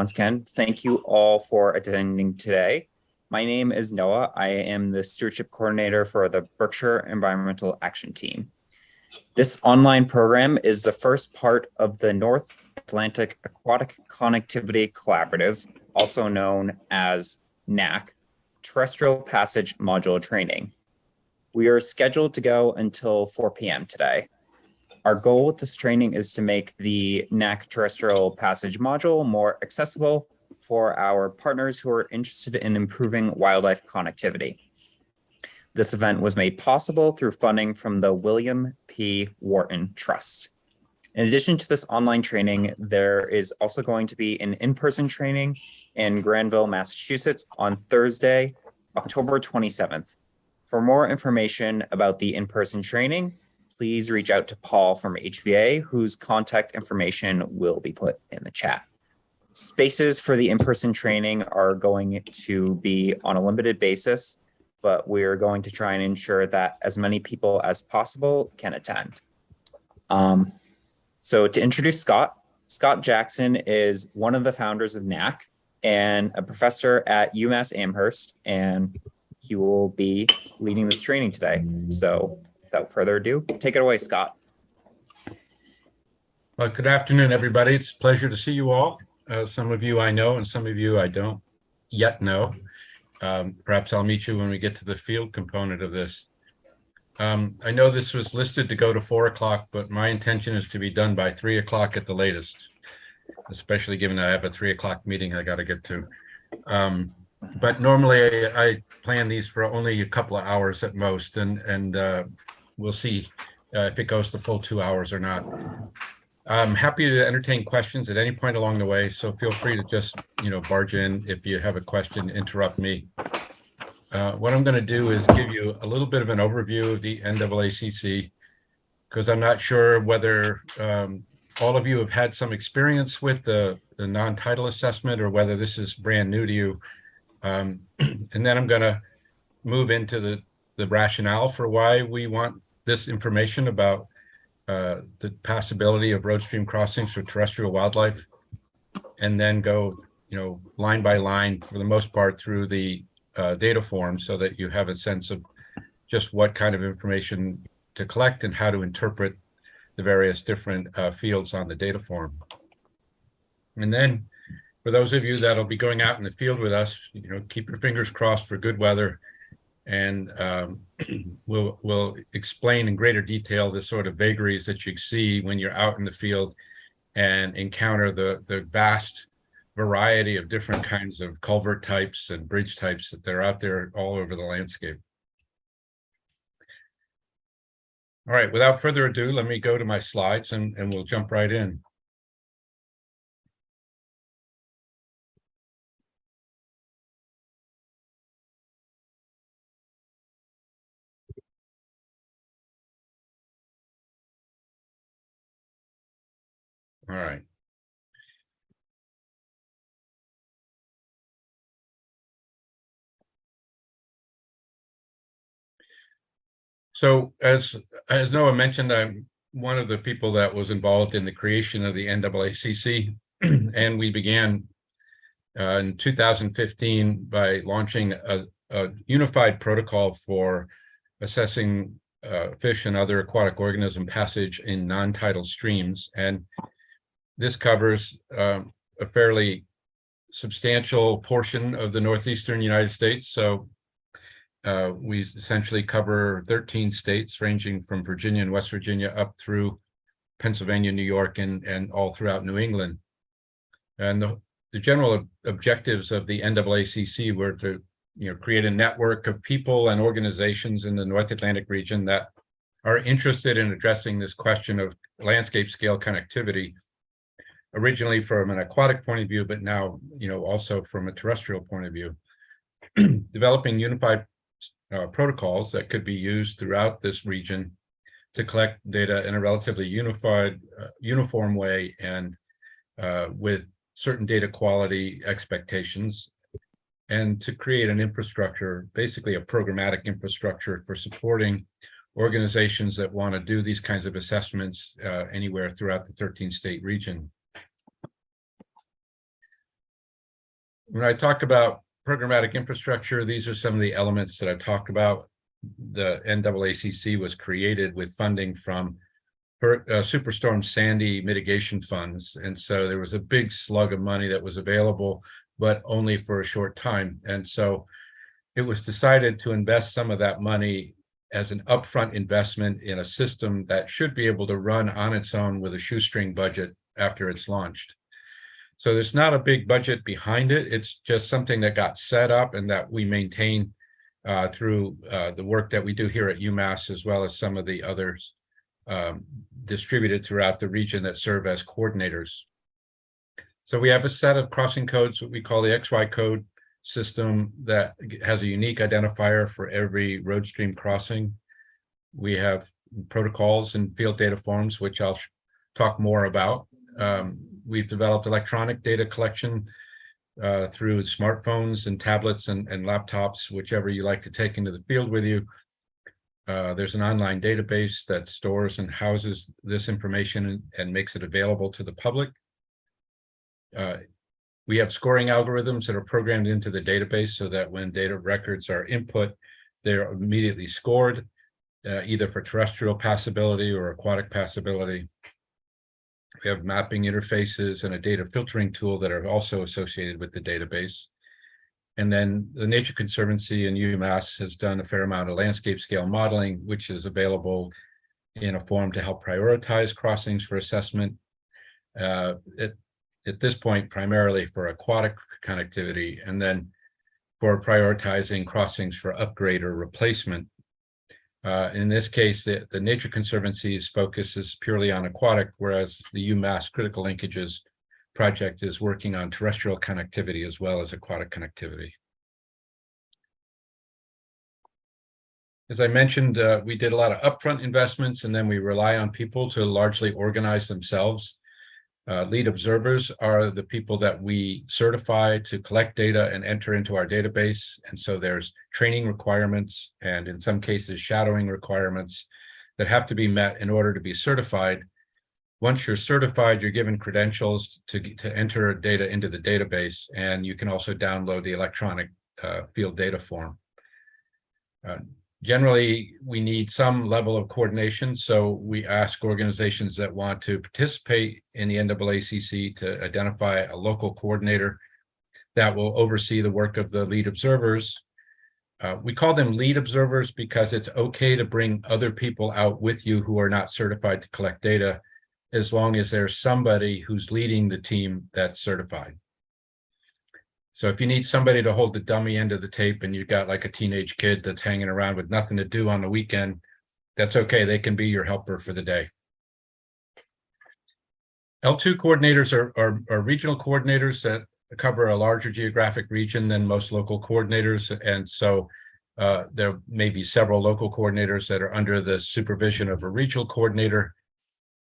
Once again, thank you all for attending today. My name is Noah. I am the Stewardship Coordinator for the Berkshire Environmental Action Team. This online program is the first part of the North Atlantic Aquatic Connectivity Collaborative, also known as NAACC, Terrestrial Passage Module Training. We are scheduled to go until 4 p.m. today. Our goal with this training is to make the NAACC Terrestrial Passage Module more accessible for our partners who are interested in improving wildlife connectivity. This event was made possible through funding from the William P. Wharton Trust. In addition to this online training, there is also going to be an in-person training in Granville, Massachusetts on Thursday, October 27th. For more information about the in-person training, please reach out to Paul from HVA, whose contact information will be put in the chat. Spaces for the in-person training are going to be on a limited basis, but we're going to try and ensure that as many people as possible can attend. So to introduce Scott Jackson is one of the founders of NAACC and a professor at UMass Amherst, and he will be leading this training today. So without further ado, take it away, Scott. Well, good afternoon, everybody. It's a pleasure to see you all. Some of you I know and some of you I don't yet know. Perhaps I'll meet you when we get to the field component of this. I know this was listed to go to 4 o'clock, but my intention is to be done by 3 o'clock at the latest, especially given that I have a 3 o'clock meeting I got to get to. But normally I plan these for only a couple of hours at most, and we'll see if it goes the full 2 hours or not. I'm happy to entertain questions at any point along the way, so feel free to just, barge in if you have a question, interrupt me. What I'm going to do is give you a little bit of an overview of the NAACC, because I'm not sure whether all of you have had some experience with the non-title assessment or whether this is brand new to you. And then I'm going to move into the rationale for why we want this information about the possibility of road stream crossings for terrestrial wildlife, and then go, line by line for the most part through the data form so that you have a sense of just what kind of information to collect and how to interpret the various different fields on the data form. And then for those of you that'll be going out in the field with us, keep your fingers crossed for good weather, and we'll explain in greater detail the sort of vagaries that you see when you're out in the field and encounter the vast variety of different kinds of culvert types and bridge types that they're out there all over the landscape. All right, without further ado, let me go to my slides and we'll jump right in. All right. So as Noah mentioned, I'm one of the people that was involved in the creation of the NAACC, and we began in 2015 by launching a unified protocol for assessing fish and other aquatic organism passage in non-tidal streams. And this covers a fairly substantial portion of the northeastern United States. So we essentially cover 13 states, ranging from Virginia and West Virginia up through Pennsylvania, New York, and all throughout New England. And the general objectives of the NAACC were to create a network of people and organizations in the North Atlantic region that are interested in addressing this question of landscape scale connectivity, originally from an aquatic point of view, but now also from a terrestrial point of view. Developing unified protocols that could be used throughout this region to collect data in a relatively uniform way, and with certain data quality expectations, and to create an infrastructure, basically a programmatic infrastructure for supporting organizations that want to do these kinds of assessments anywhere throughout the 13-state region. When I talk about programmatic infrastructure, these are some of the elements that I talked about. The NAACC was created with funding from Superstorm Sandy mitigation funds. And so there was a big slug of money that was available, but only for a short time. And so it was decided to invest some of that money as an upfront investment in a system that should be able to run on its own with a shoestring budget after it's launched. So there's not a big budget behind it. It's just something that got set up and that we maintain through the work that we do here at UMass, as well as some of the others distributed throughout the region that serve as coordinators. So we have a set of crossing codes, what we call the XY code system, that has a unique identifier for every road stream crossing. We have protocols and field data forms, which I'll talk more about. We've developed electronic data collection through smartphones and tablets and laptops, whichever you like to take into the field with you. There's an online database that stores and houses this information and makes it available to the public. We have scoring algorithms that are programmed into the database so that when data records are input, they're immediately scored, either for terrestrial passability or aquatic passability. We have mapping interfaces and a data filtering tool that are also associated with the database. And then the Nature Conservancy in UMass has done a fair amount of landscape scale modeling, which is available in a form to help prioritize crossings for assessment. At this point, primarily for aquatic connectivity, and then for prioritizing crossings for upgrade or replacement. In this case, the Nature Conservancy's focus is purely on aquatic, whereas the UMass Critical Linkages project is working on terrestrial connectivity as well as aquatic connectivity. As I mentioned, we did a lot of upfront investments, and then we rely on people to largely organize themselves. Lead observers are the people that we certify to collect data and enter into our database. And so there's training requirements and in some cases shadowing requirements that have to be met in order to be certified. Once you're certified, you're given credentials to enter data into the database, and you can also download the electronic field data form. Generally, we need some level of coordination, so we ask organizations that want to participate in the NAACC to identify a local coordinator that will oversee the work of the lead observers. We call them lead observers because it's okay to bring other people out with you who are not certified to collect data, as long as there's somebody who's leading the team that's certified. So if you need somebody to hold the dummy end of the tape and you've got like a teenage kid that's hanging around with nothing to do on the weekend, that's okay. They can be your helper for the day. L2 coordinators are regional coordinators that cover a larger geographic region than most local coordinators. And so there may be several local coordinators that are under the supervision of a regional coordinator.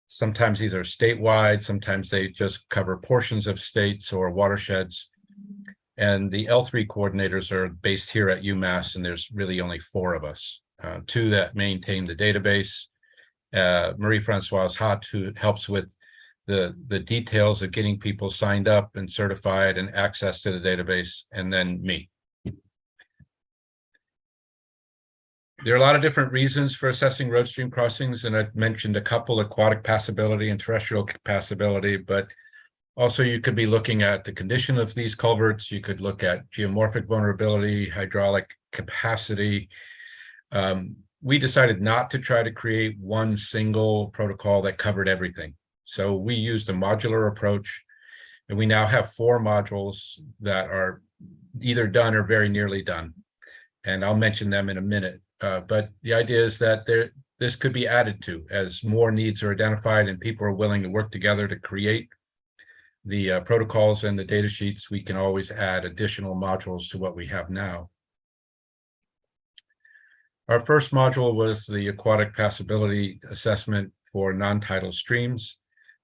Sometimes these are statewide, sometimes they just cover portions of states or watersheds. And the L3 coordinators are based here at UMass, and there's really only 4 of us. 2 that maintain the database, Marie-Françoise Hatt, who helps with the details of getting people signed up and certified and access to the database, and then me. There are a lot of different reasons for assessing road stream crossings, and I've mentioned a couple: aquatic passability and terrestrial passability, but also you could be looking at the condition of these culverts. You could look at geomorphic vulnerability, hydraulic capacity. We decided not to try to create one single protocol that covered everything. So we used a modular approach, and we now have 4 modules that are either done or very nearly done. And I'll mention them in a minute. But the idea is that this could be added to as more needs are identified and people are willing to work together to create the protocols and the data sheets. We can always add additional modules to what we have now. Our first module was the aquatic passability assessment for non-tidal streams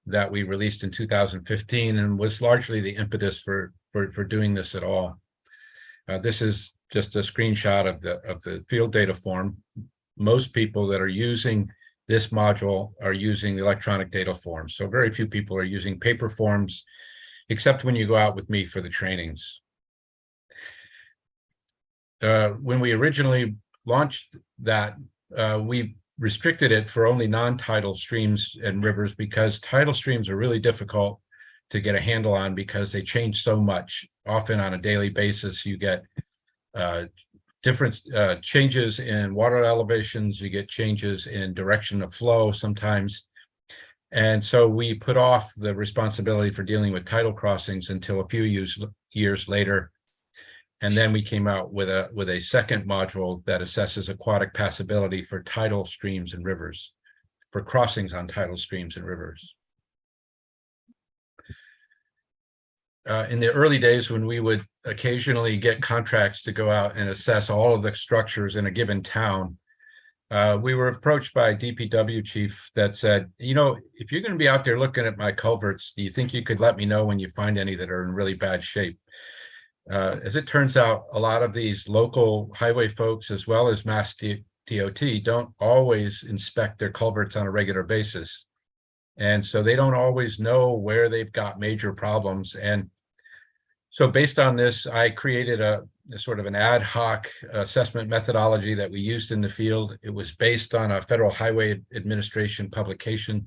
that we released in 2015, and was largely the impetus for doing this at all. This is just a screenshot of the field data form. Most people that are using this module are using the electronic data form. So very few people are using paper forms, except when you go out with me for the trainings. when we originally launched that, we restricted it for only non-tidal streams and rivers because tidal streams are really difficult to get a handle on because they change so much. Often on a daily basis, you get different changes in water elevations, you get changes in direction of flow sometimes. And so we put off the responsibility for dealing with tidal crossings until a few years later. And then we came out with a second module that assesses aquatic passability for tidal streams and rivers, for crossings on tidal streams and rivers. In the early days, when we would occasionally get contracts to go out and assess all of the structures in a given town, we were approached by a DPW chief that said, you know, if you're going to be out there looking at my culverts, do you think you could let me know when you find any that are in really bad shape? As it turns out, a lot of these local highway folks, as well as Mass DOT, don't always inspect their culverts on a regular basis. And so they don't always know where they've got major problems. And so based on this, I created a sort of an ad hoc assessment methodology that we used in the field. It was based on a Federal Highway Administration publication.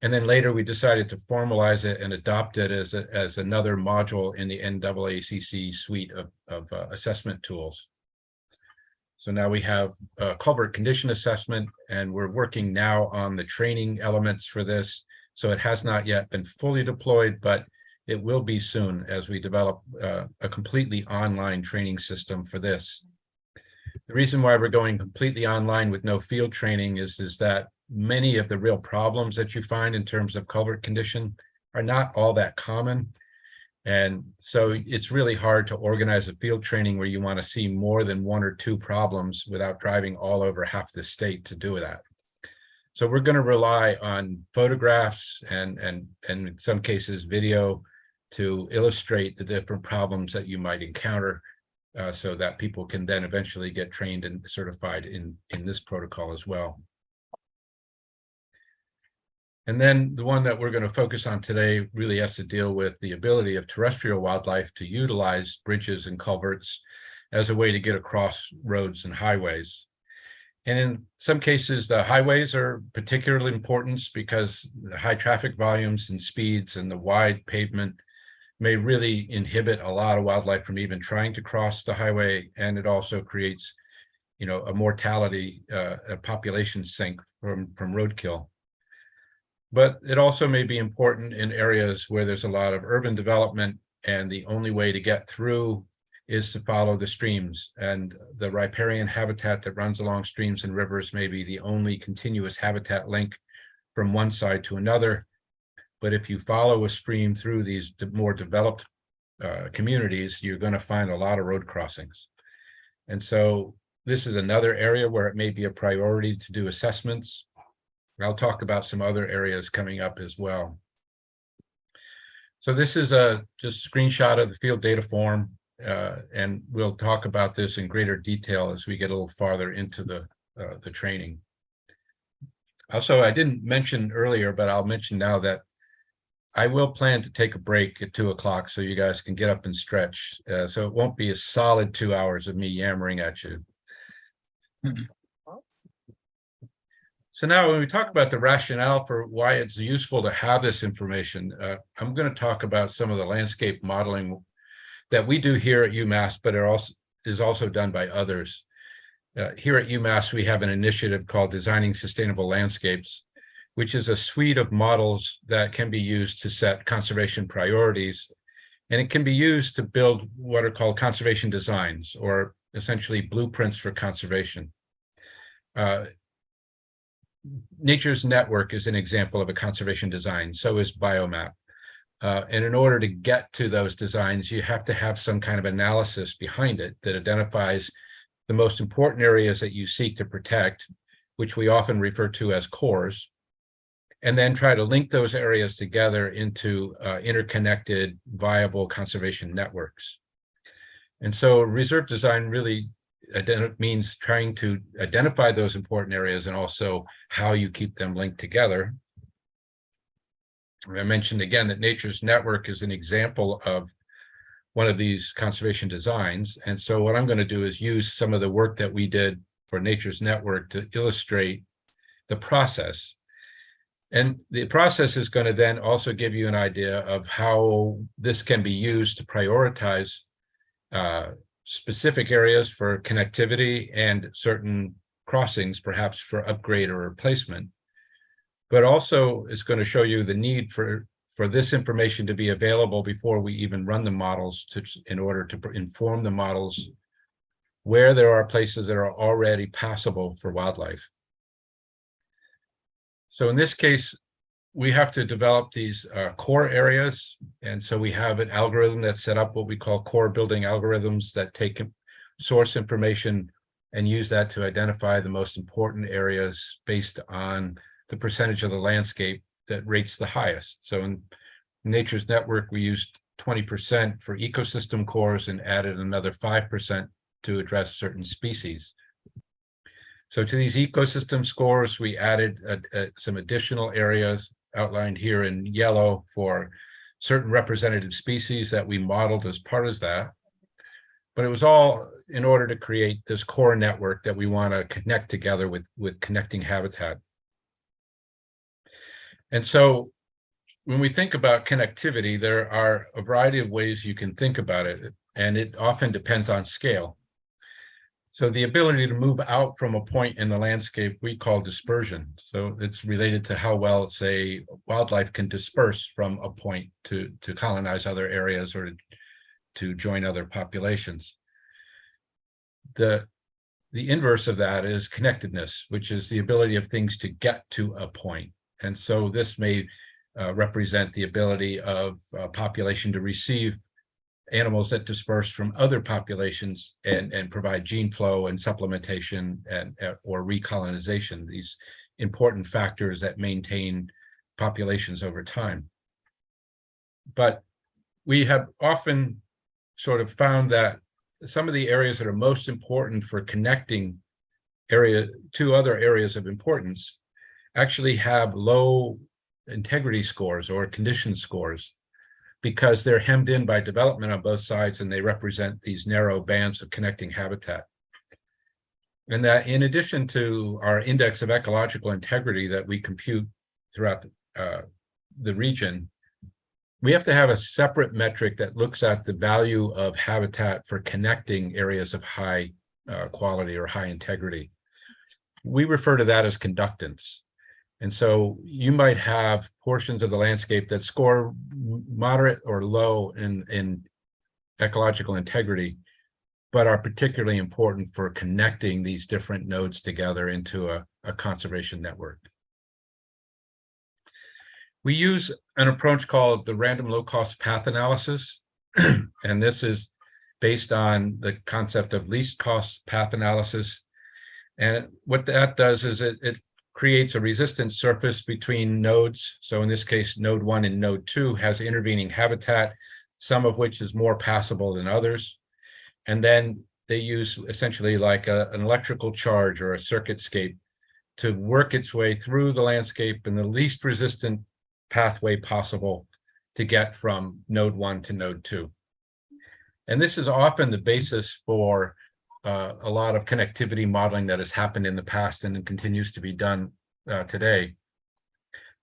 And then later we decided to formalize it and adopt it as another module in the NAACC suite of assessment tools. So now we have culvert condition assessment, and we're working now on the training elements for this. So it has not yet been fully deployed, but it will be soon as we develop a completely online training system for this. The reason why we're going completely online with no field training is that many of the real problems that you find in terms of culvert condition are not all that common. And so it's really hard to organize a field training where you want to see more than one or two problems without driving all over half the state to do that. So we're going to rely on photographs and in some cases video to illustrate the different problems that you might encounter, so that people can then eventually get trained and certified in this protocol as well. And then the one that we're going to focus on today really has to deal with the ability of terrestrial wildlife to utilize bridges and culverts as a way to get across roads and highways. And in some cases, the highways are particularly important because the high traffic volumes and speeds and the wide pavement may really inhibit a lot of wildlife from even trying to cross the highway. And it also creates, you know, a mortality, a population sink from roadkill. But it also may be important in areas where there's a lot of urban development and the only way to get through is to follow the streams. And the riparian habitat that runs along streams and rivers may be the only continuous habitat link from one side to another. But if you follow a stream through these more developed communities, you're going to find a lot of road crossings. And so this is another area where it may be a priority to do assessments. I'll talk about some other areas coming up as well. So this is just a screenshot of the field data form, and we'll talk about this in greater detail as we get a little farther into the training. Also, I didn't mention earlier, but I'll mention now that I will plan to take a break at 2 o'clock so you guys can get up and stretch. So it won't be a solid 2 hours of me yammering at you. So now when we talk about the rationale for why it's useful to have this information, I'm going to talk about some of the landscape modeling that we do here at UMass, but is also done by others. Here at UMass, we have an initiative called Designing Sustainable Landscapes, which is a suite of models that can be used to set conservation priorities. And it can be used to build what are called conservation designs, or essentially blueprints for conservation. Nature's Network is an example of a conservation design, so is Biomap. And in order to get to those designs, you have to have some kind of analysis behind it that identifies the most important areas that you seek to protect, which we often refer to as cores, and then try to link those areas together into interconnected, viable conservation networks. And so reserve design really means trying to identify those important areas and also how you keep them linked together. I mentioned again that Nature's Network is an example of one of these conservation designs. And so what I'm going to do is use some of the work that we did for Nature's Network to illustrate the process. And the process is going to then also give you an idea of how this can be used to prioritize specific areas for connectivity and certain crossings, perhaps for upgrade or replacement. But also is going to show you the need for this information to be available before we even run the models in order to inform the models where there are places that are already passable for wildlife. So in this case, we have to develop these core areas. And so we have an algorithm that's set up what we call core building algorithms that take source information and use that to identify the most important areas based on the percentage of the landscape that rates the highest. So in Nature's Network, we used 20% for ecosystem cores and added another 5% to address certain species. So to these ecosystem scores, we added some additional areas outlined here in yellow for certain representative species that we modeled as part of that. But it was all in order to create this core network that we want to connect together with connecting habitat. And so when we think about connectivity, there are a variety of ways you can think about it, and it often depends on scale. So the ability to move out from a point in the landscape we call dispersion. So it's related to how well, say, wildlife can disperse from a point to colonize other areas or to join other populations. The inverse of that is connectedness, which is the ability of things to get to a point. And so this may represent the ability of a population to receive animals that disperse from other populations and provide gene flow and supplementation or recolonization, these important factors that maintain populations over time. But we have often sort of found that some of the areas that are most important for connecting two other areas of importance actually have low integrity scores or condition scores, because they're hemmed in by development on both sides and they represent these narrow bands of connecting habitat. And that in addition to our index of ecological integrity that we compute throughout the region, we have to have a separate metric that looks at the value of habitat for connecting areas of high quality or high integrity. We refer to that as conductance. And so you might have portions of the landscape that score moderate or low in ecological integrity, but are particularly important for connecting these different nodes together into a conservation network. We use an approach called the random low-cost path analysis, and this is based on the concept of least cost path analysis. And what that does is it creates a resistant surface between nodes. So in this case, node 1 and node 2 has intervening habitat, some of which is more passable than others. And then they use essentially like an electrical charge or a circuitscape to work its way through the landscape in the least resistant pathway possible to get from node 1 to node 2. And this is often the basis for a lot of connectivity modeling that has happened in the past and continues to be done today.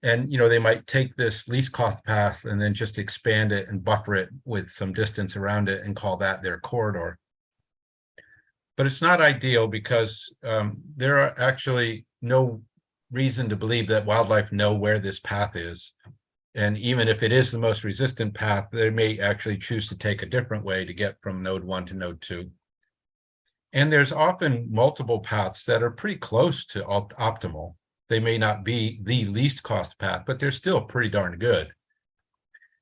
And, they might take this least cost path and then just expand it and buffer it with some distance around it and call that their corridor. But it's not ideal because there are actually no reason to believe that wildlife know where this path is. And even if it is the most resistant path, they may actually choose to take a different way to get from node 1 to node 2. And there's often multiple paths that are pretty close to optimal. They may not be the least cost path, but they're still pretty darn good.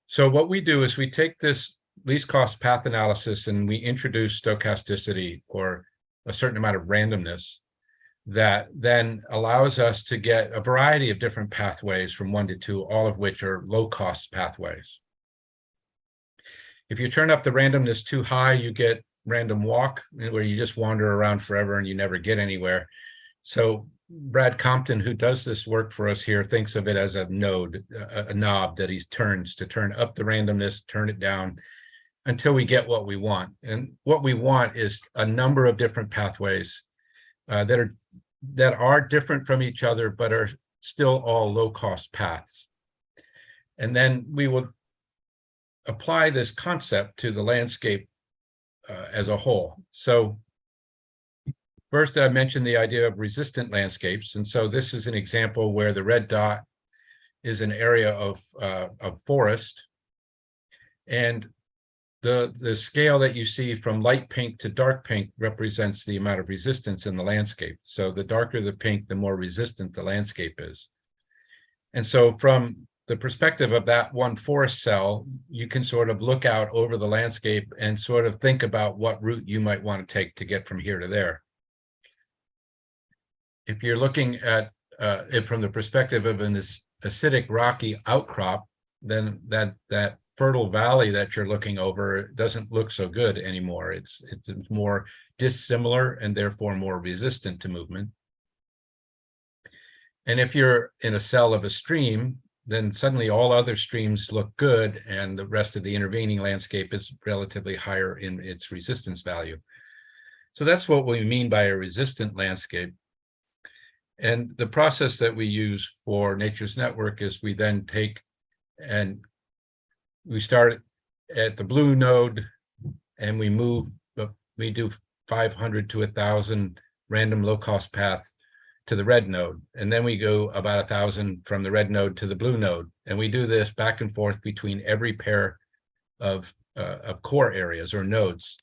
So what we do is we take this least cost path analysis and we introduce stochasticity, or a certain amount of randomness, that then allows us to get a variety of different pathways from 1 to 2, all of which are low cost pathways. If you turn up the randomness too high, you get random walk, where you just wander around forever and you never get anywhere. So Brad Compton, who does this work for us here, thinks of it as a node, a knob that he turns to turn up the randomness, turn it down. until we get what we want. And what we want is a number of different pathways that are different from each other, but are still all low-cost paths. And then we will apply this concept to the landscape as a whole. So first, I mentioned the idea of resistant landscapes. And so this is an example where the red dot is an area of forest. And the scale that you see from light pink to dark pink represents the amount of resistance in the landscape. So the darker the pink, the more resistant the landscape is. And so from the perspective of that one forest cell, you can sort of look out over the landscape and sort of think about what route you might want to take to get from here to there. If you're looking at it from the perspective of an acidic rocky outcrop, then that fertile valley that you're looking over doesn't look so good anymore. It's more dissimilar and therefore more resistant to movement. And if you're in a cell of a stream, then suddenly all other streams look good and the rest of the intervening landscape is relatively higher in its resistance value. So that's what we mean by a resistant landscape. And the process that we use for Nature's Network is we then take and we start at the blue node and we do 500 to 1,000 random low-cost paths to the red node. And then we go about 1,000 from the red node to the blue node. And we do this back and forth between every pair of core areas or nodes.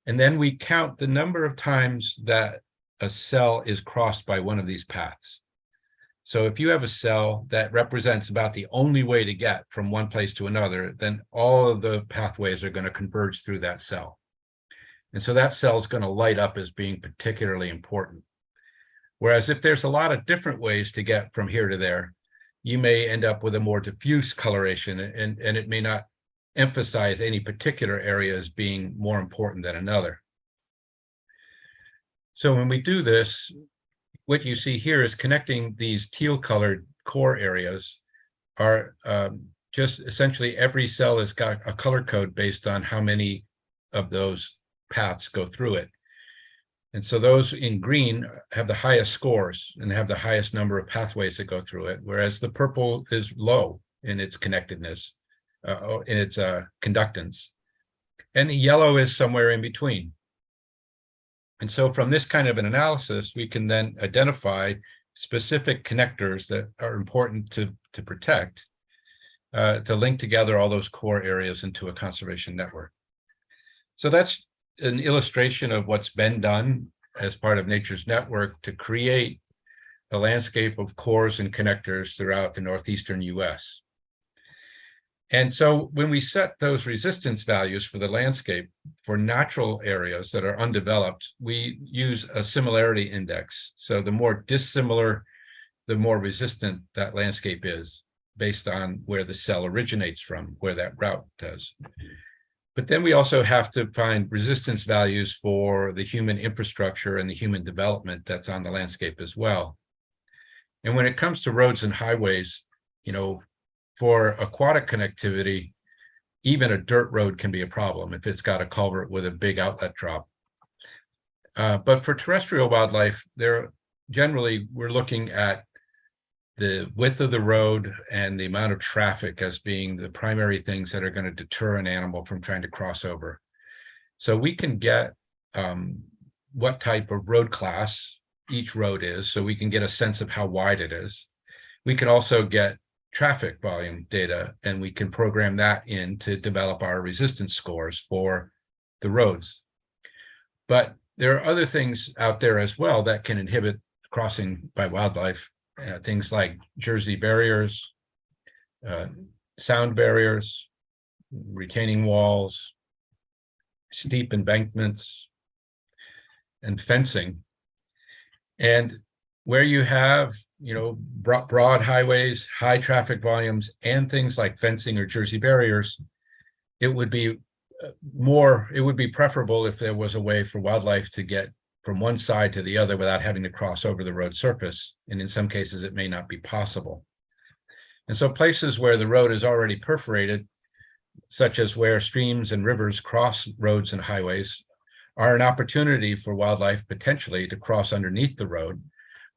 And then we count the number of times that a cell is crossed by one of these paths. So if you have a cell that represents about the only way to get from one place to another, then all of the pathways are going to converge through that cell. And so that cell is going to light up as being particularly important. Whereas if there's a lot of different ways to get from here to there, you may end up with a more diffuse coloration, and it may not emphasize any particular area as being more important than another. So when we do this, what you see here is connecting these teal-colored core areas are just essentially every cell has got a color code based on how many of those paths go through it. And so those in green have the highest scores and have the highest number of pathways that go through it, whereas the purple is low in its connectedness, in its conductance. And the yellow is somewhere in between. And so from this kind of an analysis, we can then identify specific connectors that are important to protect, to link together all those core areas into a conservation network. So that's an illustration of what's been done as part of Nature's Network to create a landscape of cores and connectors throughout the northeastern US. And so when we set those resistance values for the landscape for natural areas that are undeveloped, we use a similarity index. So the more dissimilar, the more resistant that landscape is based on where the cell originates from, where that route does. But then we also have to find resistance values for the human infrastructure and the human development that's on the landscape as well. And when it comes to roads and highways, for aquatic connectivity, even a dirt road can be a problem if it's got a culvert with a big outlet drop. But for terrestrial wildlife, we're looking at the width of the road and the amount of traffic as being the primary things that are going to deter an animal from trying to cross over. So we can get what type of road class each road is, so we can get a sense of how wide it is. We can also get traffic volume data, and we can program that in to develop our resistance scores for the roads. But there are other things out there as well that can inhibit crossing by wildlife. Things like Jersey barriers, sound barriers, retaining walls, steep embankments, and fencing. And where you have, broad highways, high traffic volumes, and things like fencing or Jersey barriers, it would be preferable if there was a way for wildlife to get from one side to the other without having to cross over the road surface. And in some cases, it may not be possible. And so places where the road is already perforated, such as where streams and rivers cross roads and highways, are an opportunity for wildlife potentially to cross underneath the road,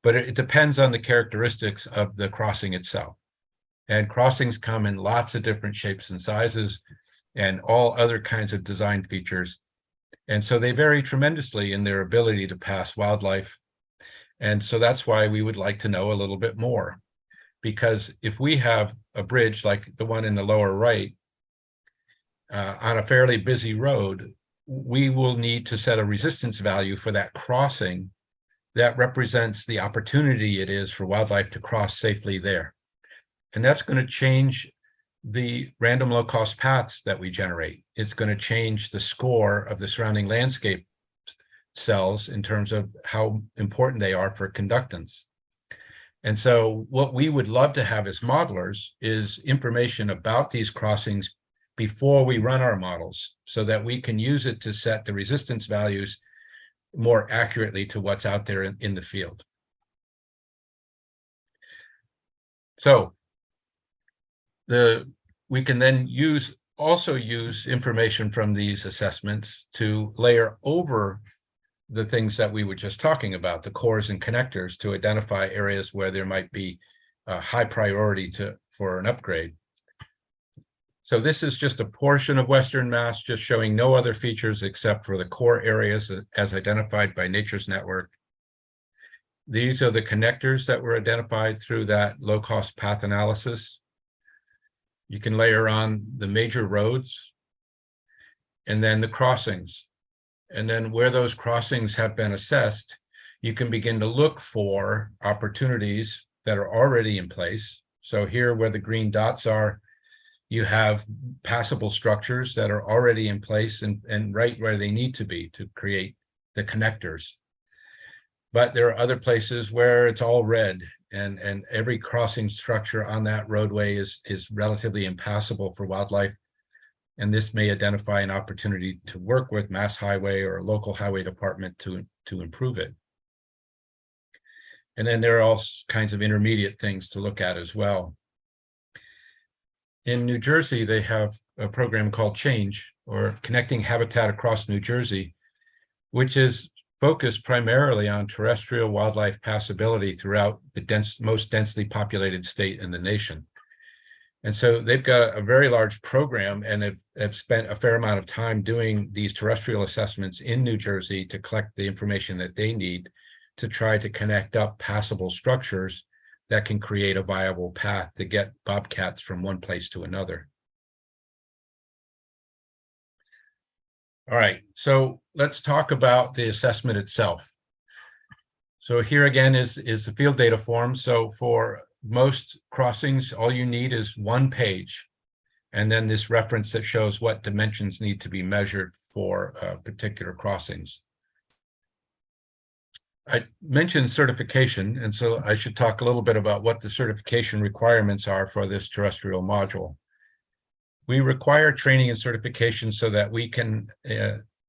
but it depends on the characteristics of the crossing itself. And crossings come in lots of different shapes and sizes and all other kinds of design features. And so they vary tremendously in their ability to pass wildlife. And so that's why we would like to know a little bit more. Because if we have a bridge like the one in the lower right on a fairly busy road, we will need to set a resistance value for that crossing that represents the opportunity it is for wildlife to cross safely there. And that's going to change the random low-cost paths that we generate. It's going to change the score of the surrounding landscape cells in terms of how important they are for conductance. And so what we would love to have as modelers is information about these crossings before we run our models so that we can use it to set the resistance values more accurately to what's out there in the field. So we can then also use information from these assessments to layer over the things that we were just talking about, the cores and connectors, to identify areas where there might be a high priority for an upgrade. So this is just a portion of Western Mass, just showing no other features except for the core areas as identified by Nature's Network. These are the connectors that were identified through that low-cost path analysis. You can layer on the major roads and then the crossings. And then where those crossings have been assessed, you can begin to look for opportunities that are already in place. So here where the green dots are, you have passable structures that are already in place and right where they need to be to create the connectors. But there are other places where it's all red and every crossing structure on that roadway is relatively impassable for wildlife. And this may identify an opportunity to work with Mass Highway or a local highway department to improve it. And then there are all kinds of intermediate things to look at as well. In New Jersey, they have a program called Change, or Connecting Habitat Across New Jersey, which is focused primarily on terrestrial wildlife passability throughout the most densely populated state in the nation. And so they've got a very large program and have spent a fair amount of time doing these terrestrial assessments in New Jersey to collect the information that they need to try to connect up passable structures that can create a viable path to get bobcats from one place to another. All right, so let's talk about the assessment itself. So here again is the field data form. So for most crossings, all you need is one page, and then this reference that shows what dimensions need to be measured for particular crossings. I mentioned certification, and so I should talk a little bit about what the certification requirements are for this terrestrial module. We require training and certification so that we can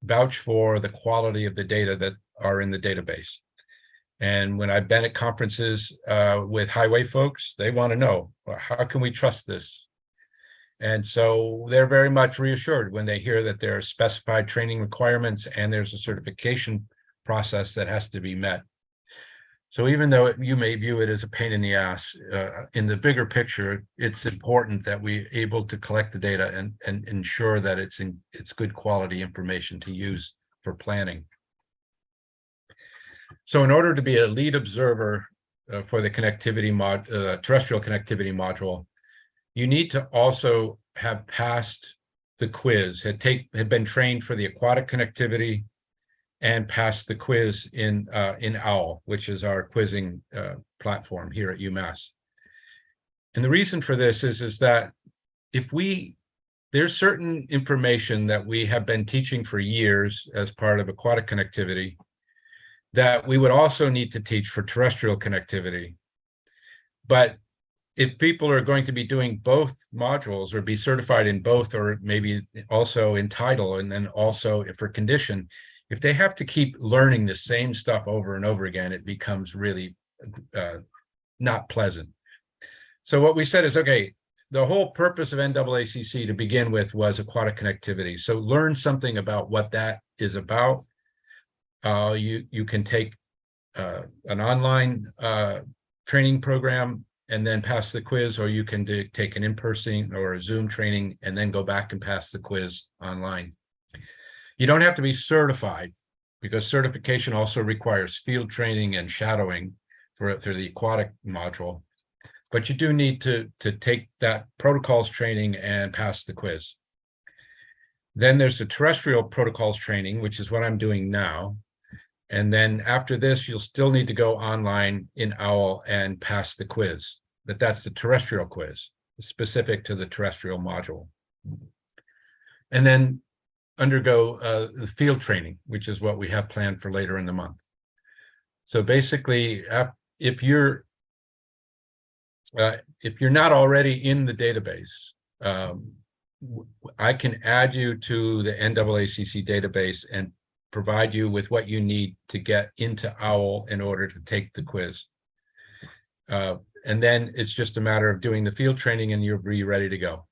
vouch for the quality of the data that are in the database. And when I've been at conferences with highway folks, they want to know, well, how can we trust this? And so they're very much reassured when they hear that there are specified training requirements and there's a certification process that has to be met. So even though you may view it as a pain in the ass, in the bigger picture, it's important that we're able to collect the data and ensure that it's good quality information to use for planning. So in order to be a lead observer for the terrestrial connectivity module, you need to also have passed the quiz, had been trained for the aquatic connectivity, and passed the quiz in OWL, which is our quizzing platform here at UMass. And the reason for this is that there's certain information that we have been teaching for years as part of aquatic connectivity that we would also need to teach for terrestrial connectivity. But if people are going to be doing both modules or be certified in both, or maybe also in title and then also for condition, if they have to keep learning the same stuff over and over again, it becomes really not pleasant. So what we said is, okay, the whole purpose of NAACC to begin with was aquatic connectivity. So learn something about what that is about. You can take an online training program and then pass the quiz, or you can take an in-person or a Zoom training and then go back and pass the quiz online. You don't have to be certified, because certification also requires field training and shadowing through the aquatic module. But you do need to take that protocols training and pass the quiz. Then there's the terrestrial protocols training, which is what I'm doing now. And then after this, you'll still need to go online in OWL and pass the quiz. That's the terrestrial quiz, specific to the terrestrial module. And then undergo the field training, which is what we have planned for later in the month. So basically, if you're not already in the database, I can add you to the NAACC database and provide you with what you need to get into OWL in order to take the quiz. And then it's just a matter of doing the field training and you'll be ready to go.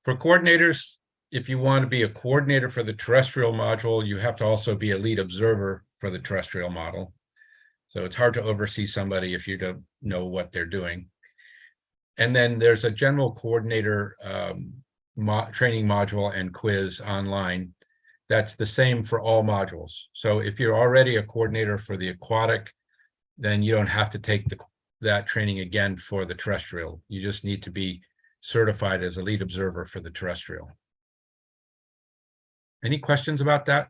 For coordinators, if you want to be a coordinator for the terrestrial module, you have to also be a lead observer for the terrestrial model. So it's hard to oversee somebody if you don't know what they're doing. And then there's a general coordinator training module and quiz online. That's the same for all modules. So if you're already a coordinator for the aquatic, then you don't have to take that training again for the terrestrial. You just need to be certified as a lead observer for the terrestrial. Any questions about that?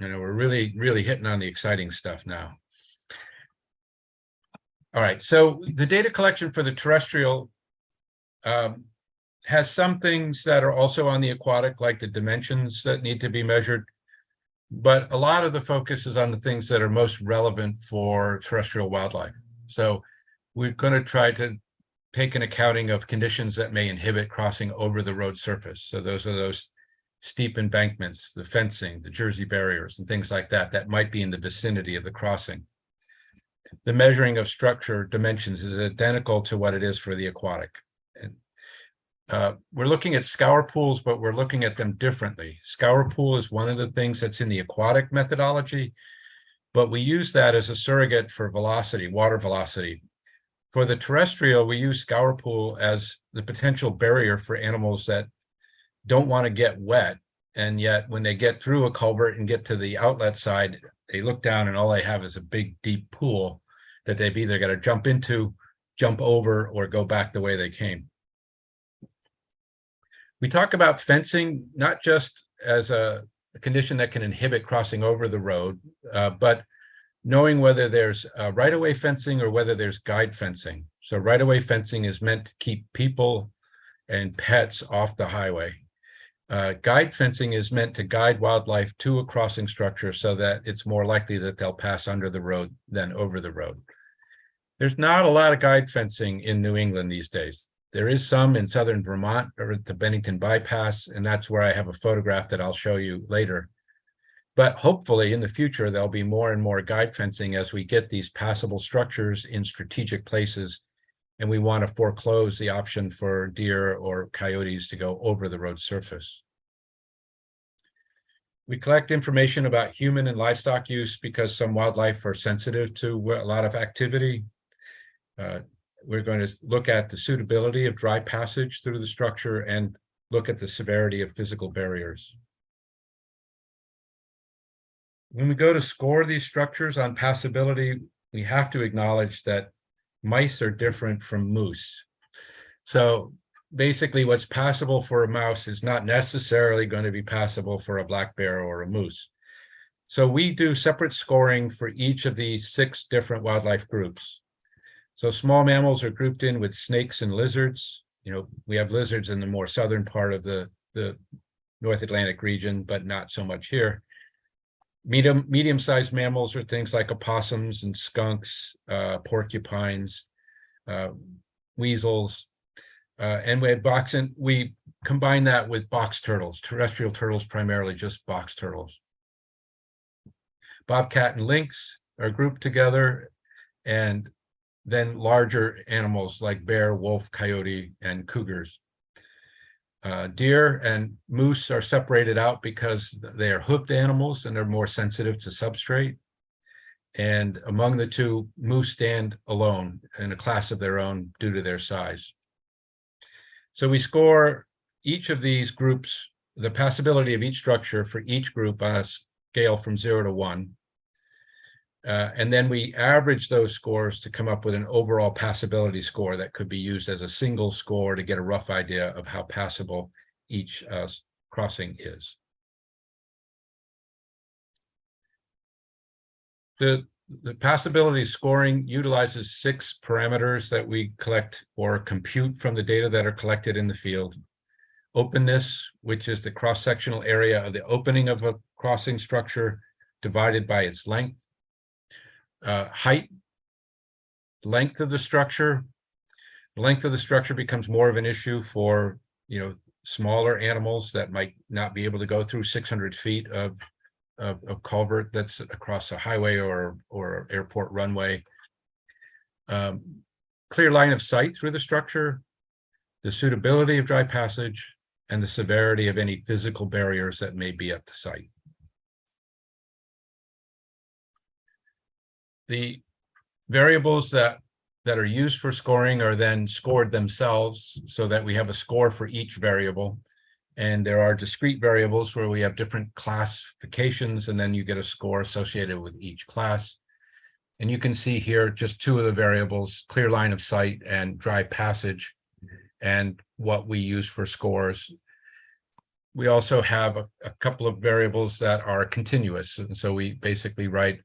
You know, we're really hitting on the exciting stuff now. All right, so the data collection for the terrestrial has some things that are also on the aquatic, like the dimensions that need to be measured. But a lot of the focus is on the things that are most relevant for terrestrial wildlife. So we're going to try to take an accounting of conditions that may inhibit crossing over the road surface. So those are those steep embankments, the fencing, the Jersey barriers, and things like that, that might be in the vicinity of the crossing. The measuring of structure dimensions is identical to what it is for the aquatic. And we're looking at scour pools, but we're looking at them differently. Scour pool is one of the things that's in the aquatic methodology, but we use that as a surrogate for velocity, water velocity. For the terrestrial, we use scour pool as the potential barrier for animals that don't want to get wet. And yet when they get through a culvert and get to the outlet side, they look down and all they have is a big, deep pool that they've either got to jump into, jump over, or go back the way they came. We talk about fencing, not just as a condition that can inhibit crossing over the road, but knowing whether there's right-of-way fencing or whether there's guide fencing. So right-of-way fencing is meant to keep people and pets off the highway. Guide fencing is meant to guide wildlife to a crossing structure so that it's more likely that they'll pass under the road than over the road. There's not a lot of guide fencing in New England these days. There is some in southern Vermont or at the Bennington bypass, and that's where I have a photograph that I'll show you later. But hopefully in the future, there'll be more and more guide fencing as we get these passable structures in strategic places, and we want to foreclose the option for deer or coyotes to go over the road surface. We collect information about human and livestock use because some wildlife are sensitive to a lot of activity. We're going to look at the suitability of dry passage through the structure and look at the severity of physical barriers. When we go to score these structures on passability, we have to acknowledge that mice are different from moose. So basically what's passable for a mouse is not necessarily going to be passable for a black bear or a moose. So we do separate scoring for each of these 6 different wildlife groups. So small mammals are grouped in with snakes and lizards. You know, we have lizards in the more southern part of the North Atlantic region, but not so much here. Medium-sized mammals are things like opossums and skunks, porcupines, weasels, and we combine that with box turtles, terrestrial turtles, primarily just box turtles. Bobcat and lynx, are grouped together, and then larger animals like bear, wolf, coyote, and cougars. Deer and moose are separated out because they are hoofed animals and they're more sensitive to substrate. And among the two, moose stand alone in a class of their own due to their size. So we score each of these groups, the passability of each structure for each group on a scale from 0 to 1. And then we average those scores to come up with an overall passability score that could be used as a single score to get a rough idea of how passable each crossing is. The passability scoring utilizes 6 parameters that we collect or compute from the data that are collected in the field. Openness, which is the cross-sectional area of the opening of a crossing structure divided by its length. Height, length of the structure. The length of the structure becomes more of an issue for, smaller animals that might not be able to go through 600 feet of culvert that's across a highway or airport runway. Clear line of sight through the structure, the suitability of dry passage, and the severity of any physical barriers that may be at the site. The variables that are used for scoring are then scored themselves so that we have a score for each variable. And there are discrete variables where we have different classifications, and then you get a score associated with each class. And you can see here just 2 of the variables, clear line of sight and dry passage, and what we use for scores. We also have a couple of variables that are continuous. And so we basically write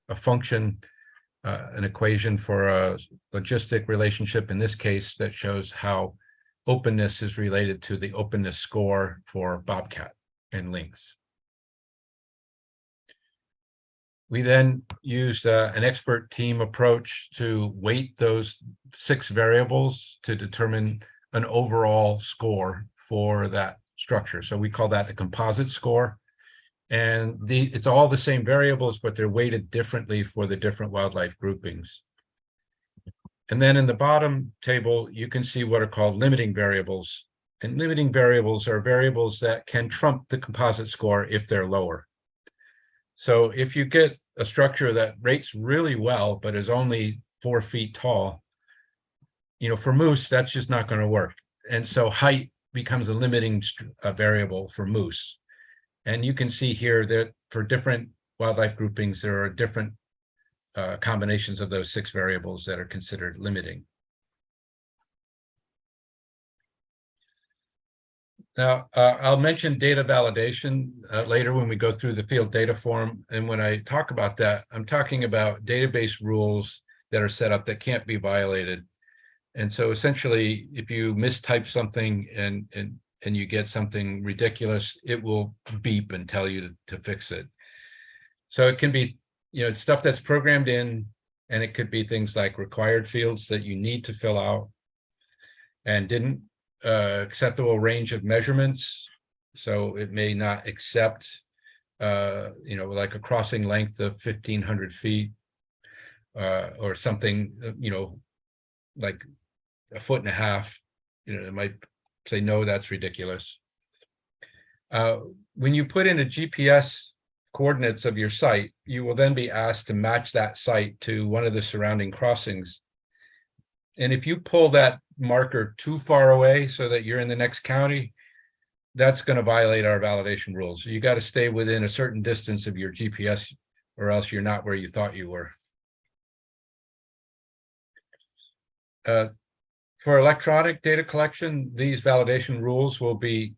a function, an equation for a logistic relationship in this case that shows how openness is related to the openness score for bobcat and lynx. We then used an expert team approach to weight those 6 variables to determine an overall score for that structure. So we call that the composite score. And it's all the same variables, but they're weighted differently for the different wildlife groupings. And then in the bottom table, you can see what are called limiting variables. And limiting variables are variables that can trump the composite score if they're lower. So if you get a structure that rates really well, but is only 4 feet tall, for moose, that's just not going to work. And so height becomes a limiting variable for moose. And you can see here that for different wildlife groupings, there are different combinations of those 6 variables that are considered limiting. Now, I'll mention data validation later when we go through the field data form. And when I talk about that, I'm talking about database rules that are set up that can't be violated. And so essentially, if you mistype something and you get something ridiculous, it will beep and tell you to fix it. So it can be, stuff that's programmed in, and it could be things like required fields that you need to fill out and didn't acceptable range of measurements. So it may not accept, like a crossing length of 1,500 feet or something, like 1.5 feet. It might say, no, that's ridiculous. When you put in a GPS coordinates of your site, you will then be asked to match that site to one of the surrounding crossings. And if you pull that marker too far away so that you're in the next county, that's going to violate our validation rules. So you got to stay within a certain distance of your GPS, or else you're not where you thought you were. For electronic data collection, these validation rules will be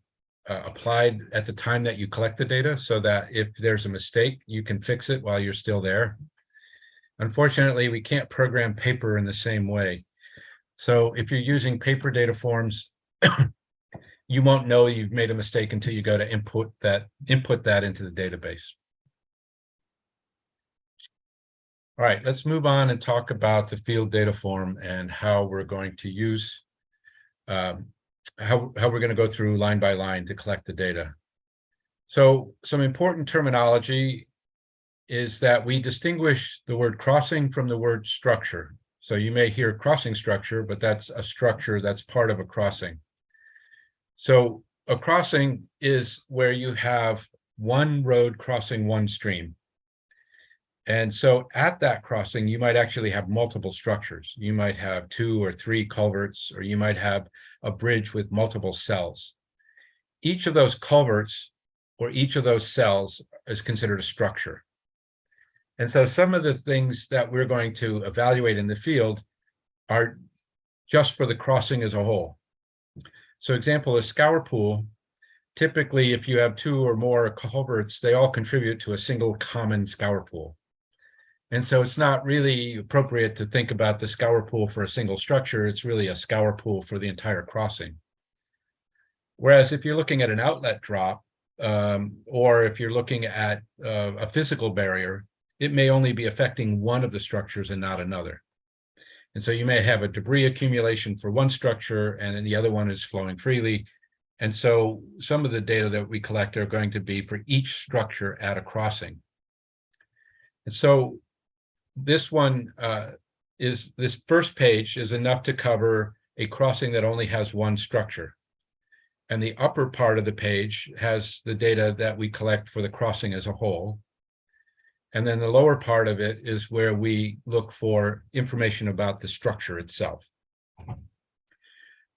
applied at the time that you collect the data, so that if there's a mistake, you can fix it while you're still there. Unfortunately, we can't program paper in the same way. So if you're using paper data forms, you won't know you've made a mistake until you go to input that into the database. All right, let's move on and talk about the field data form and how we're going to use, how we're going to go through line by line to collect the data. So some important terminology is that we distinguish the word crossing from the word structure. So you may hear crossing structure, but that's a structure that's part of a crossing. So a crossing is where you have one road crossing one stream. And so at that crossing, you might actually have multiple structures. You might have 2 or 3 culverts, or you might have a bridge with multiple cells. Each of those culverts or each of those cells is considered a structure. And so some of the things that we're going to evaluate in the field are just for the crossing as a whole. So example, a scour pool, typically if you have 2 or more culverts, they all contribute to a single common scour pool. And so it's not really appropriate to think about the scour pool for a single structure. It's really a scour pool for the entire crossing. Whereas if you're looking at an outlet drop, or if you're looking at a physical barrier, it may only be affecting one of the structures and not another. And so you may have a debris accumulation for one structure and then the other one is flowing freely. And so some of the data that we collect are going to be for each structure at a crossing. And so this one this first page is enough to cover a crossing that only has one structure. And the upper part of the page has the data that we collect for the crossing as a whole. And then the lower part of it is where we look for information about the structure itself.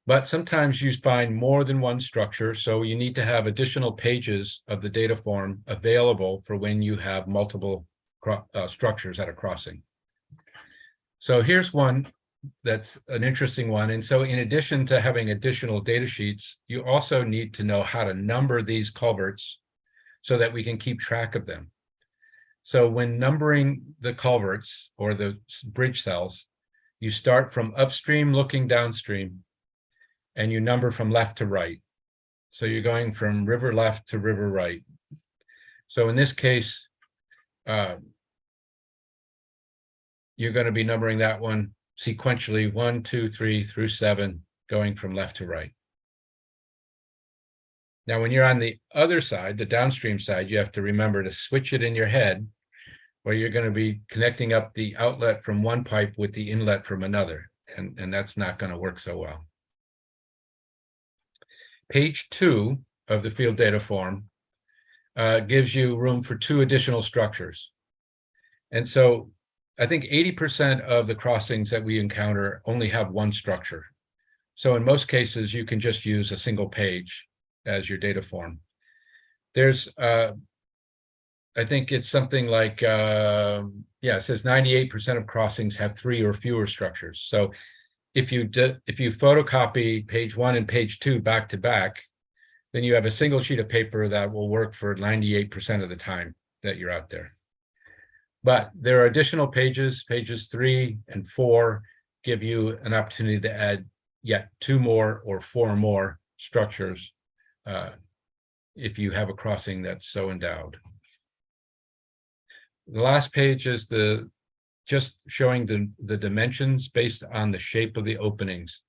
But sometimes you find more than one structure, so you need to have additional pages of the data form available for when you have multiple structures at a crossing. So here's one that's an interesting one. And so in addition to having additional data sheets, you also need to know how to number these culverts so that we can keep track of them. So when numbering the culverts or the bridge cells, you start from upstream looking downstream, and you number from left to right. So you're going from river left to river right. So in this case, you're going to be numbering that one sequentially 1, 2, 3 through 7, going from left to right. Now, when you're on the other side, the downstream side, you have to remember to switch it in your head, where you're going to be connecting up the outlet from one pipe with the inlet from another, and that's not going to work so well. Page 2 of the field data form gives you room for 2 additional structures. And so I think 80% of the crossings that we encounter only have one structure. So in most cases, you can just use a single page as your data form. There's, I think it's something like, it says 98% of crossings have 3 or fewer structures. So if you photocopy page 1 and page 2 back to back, then you have a single sheet of paper that will work for 98% of the time that you're out there. But there are additional pages 3 and 4 give you an opportunity to add yet 2 more or 4 more structures if you have a crossing that's so endowed. The last page is just showing the dimensions based on the shape of the openings.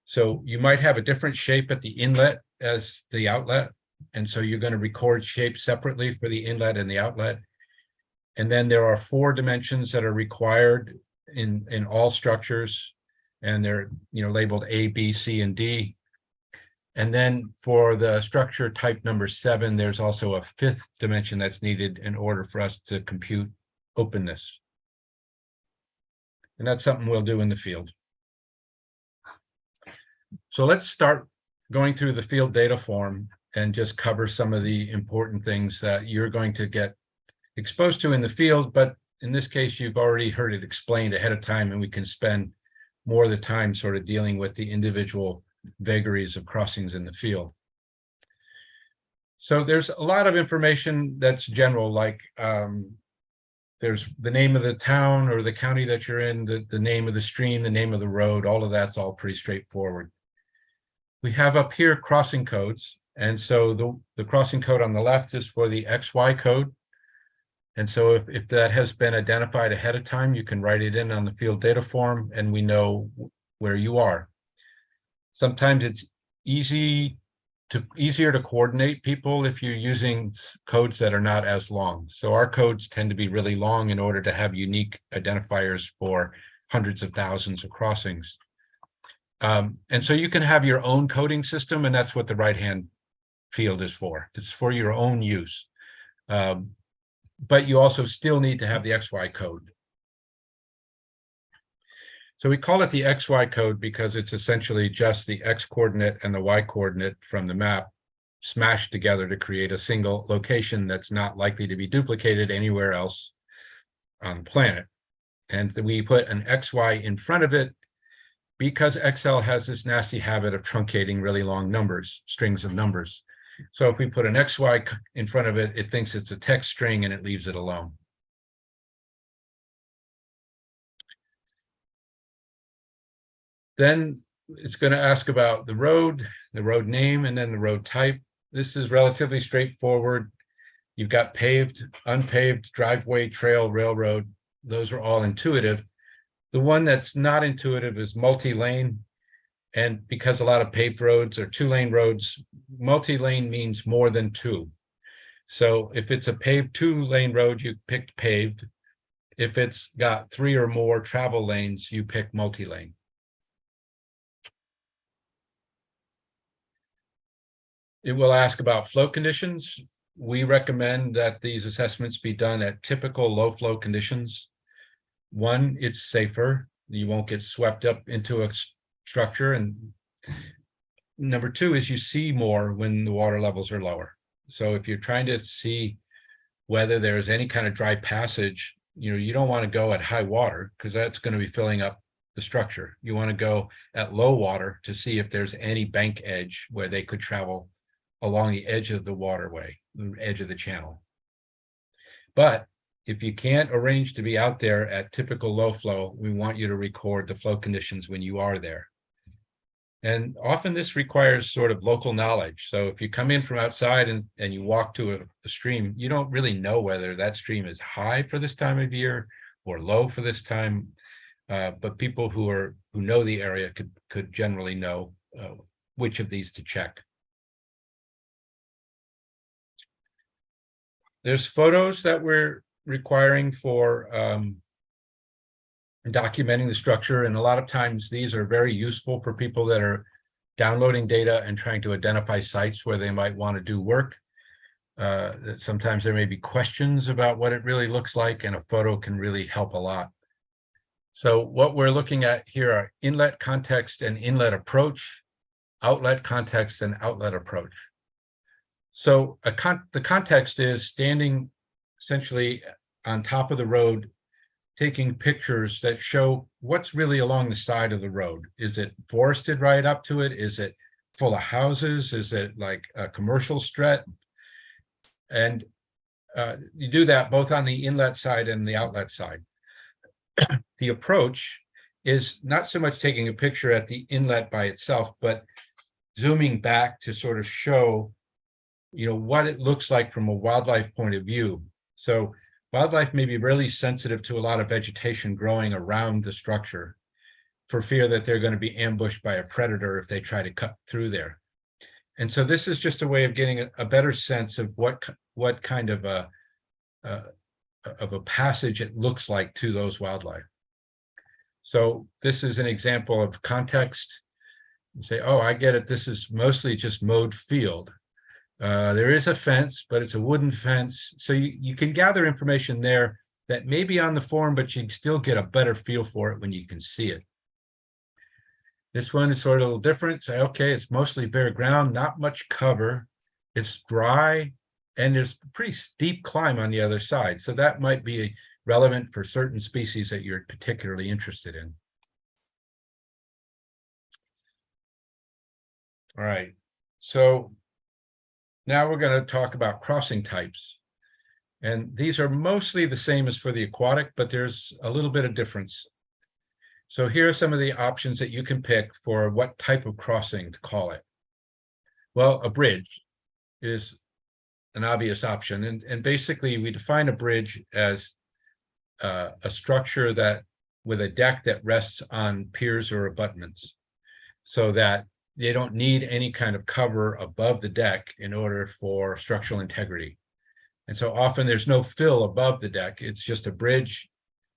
So you might have a different shape at the inlet as the outlet. And so you're going to record shapes separately for the inlet and the outlet. And then there are 4 dimensions that are required in all structures. And they're labeled A, B, C, and D. And then for the structure type number 7, there's also a 5th dimension that's needed in order for us to compute openness. And that's something we'll do in the field. So let's start going through the field data form and just cover some of the important things that you're going to get exposed to in the field. But in this case, you've already heard it explained ahead of time, and we can spend more of the time sort of dealing with the individual vagaries of crossings in the field. So there's a lot of information that's general, like there's the name of the town or the county that you're in, the name of the stream, the name of the road, all of that's all pretty straightforward. We have up here crossing codes. And so the crossing code on the left is for the XY code. And so if that has been identified ahead of time, you can write it in on the field data form and we know where you are. Sometimes it's easy easier to coordinate people if you're using codes that are not as long. So our codes tend to be really long in order to have unique identifiers for hundreds of thousands of crossings. And so you can have your own coding system, and that's what the right-hand field is for. It's for your own use. But you also still need to have the XY code. So we call it the XY code because it's essentially just the X coordinate and the Y coordinate from the map smashed together to create a single location that's not likely to be duplicated anywhere else on the planet. And we put an XY in front of it because Excel has this nasty habit of truncating really long numbers, strings of numbers. So if we put an XY in front of it, it thinks it's a text string and it leaves it alone. Then it's going to ask about the road name, and then the road type. This is relatively straightforward. You've got paved, unpaved, driveway, trail, railroad. Those are all intuitive. The one that's not intuitive is multi-lane. And because a lot of paved roads are two-lane roads, multi-lane means more than two. So if it's a paved two-lane road, you pick paved. If it's got 3 or more travel lanes, you pick multi-lane. It will ask about flow conditions. We recommend that these assessments be done at typical low flow conditions. One, it's safer. You won't get swept up into a structure. And number 2 is you see more when the water levels are lower. So if you're trying to see whether there's any kind of dry passage, you don't want to go at high water because that's going to be filling up the structure. You want to go at low water to see if there's any bank edge where they could travel along the edge of the waterway, the edge of the channel. But if you can't arrange to be out there at typical low flow, we want you to record the flow conditions when you are there. And often this requires sort of local knowledge. So if you come in from outside and you walk to a stream, you don't really know whether that stream is high for this time of year or low for this time. But people who know the area could generally know which of these to check. There's photos that we're requiring for documenting the structure. And a lot of times these are very useful for people that are downloading data and trying to identify sites where they might want to do work. Sometimes there may be questions about what it really looks like, and a photo can really help a lot. So what we're looking at here are inlet context and inlet approach, outlet context and outlet approach. So the context is standing essentially on top of the road, taking pictures that show what's really along the side of the road. Is it forested right up to it? Is it full of houses? Is it like a commercial stretch? And you do that both on the inlet side and the outlet side. The approach is not so much taking a picture at the inlet by itself, but zooming back to sort of show what it looks like from a wildlife point of view. So wildlife may be really sensitive to a lot of vegetation growing around the structure for fear that they're going to be ambushed by a predator if they try to cut through there. And so this is just a way of getting a better sense of what kind of a passage it looks like to those wildlife. So this is an example of context. You say, oh, I get it. This is mostly just mowed field. There is a fence, but it's a wooden fence. So you can gather information there that may be on the form, but you still get a better feel for it when you can see it. This one is sort of a little different. Say, okay, it's mostly bare ground, not much cover. It's dry, and there's a pretty steep climb on the other side. So that might be relevant for certain species that you're particularly interested in. All right, so now we're going to talk about crossing types. And these are mostly the same as for the aquatic, but there's a little bit of difference. So here are some of the options that you can pick for what type of crossing to call it. Well, a bridge is an obvious option. And basically we define a bridge as a structure that with a deck that rests on piers or abutments, so that they don't need any kind of cover above the deck in order for structural integrity. And so often there's no fill above the deck. It's just a bridge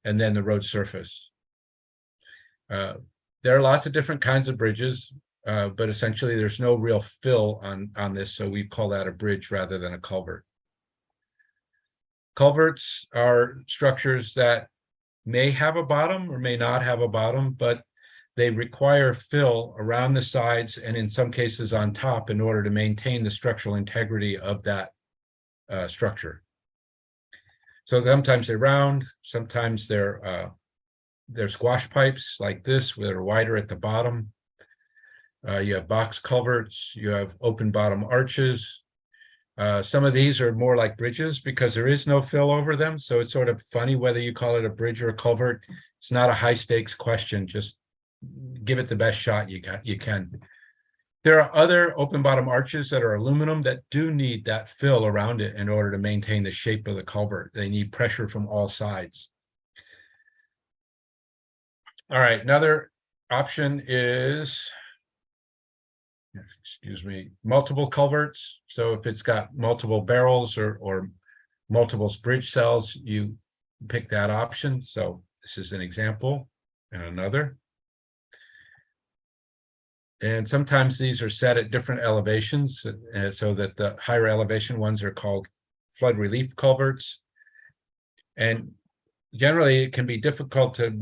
and then the road surface. There are lots of different kinds of bridges, but essentially there's no real fill on this, so we call that a bridge rather than a culvert. Culverts are structures that may have a bottom or may not have a bottom, but they require fill around the sides and in some cases on top in order to maintain the structural integrity of that structure. So sometimes they're round, sometimes they're squash pipes like this, where they're wider at the bottom. You have box culverts, you have open bottom arches. Some of these are more like bridges because there is no fill over them. So it's sort of funny whether you call it a bridge or a culvert. It's not a high stakes question. Just give it the best shot you can. There are other open bottom arches that are aluminum that do need that fill around it in order to maintain the shape of the culvert. They need pressure from all sides. All right, another option is, excuse me, multiple culverts. So if it's got multiple barrels or multiple bridge cells, you pick that option. So this is an example and another. And sometimes these are set at different elevations, so that the higher elevation ones are called flood relief culverts. And generally, it can be difficult to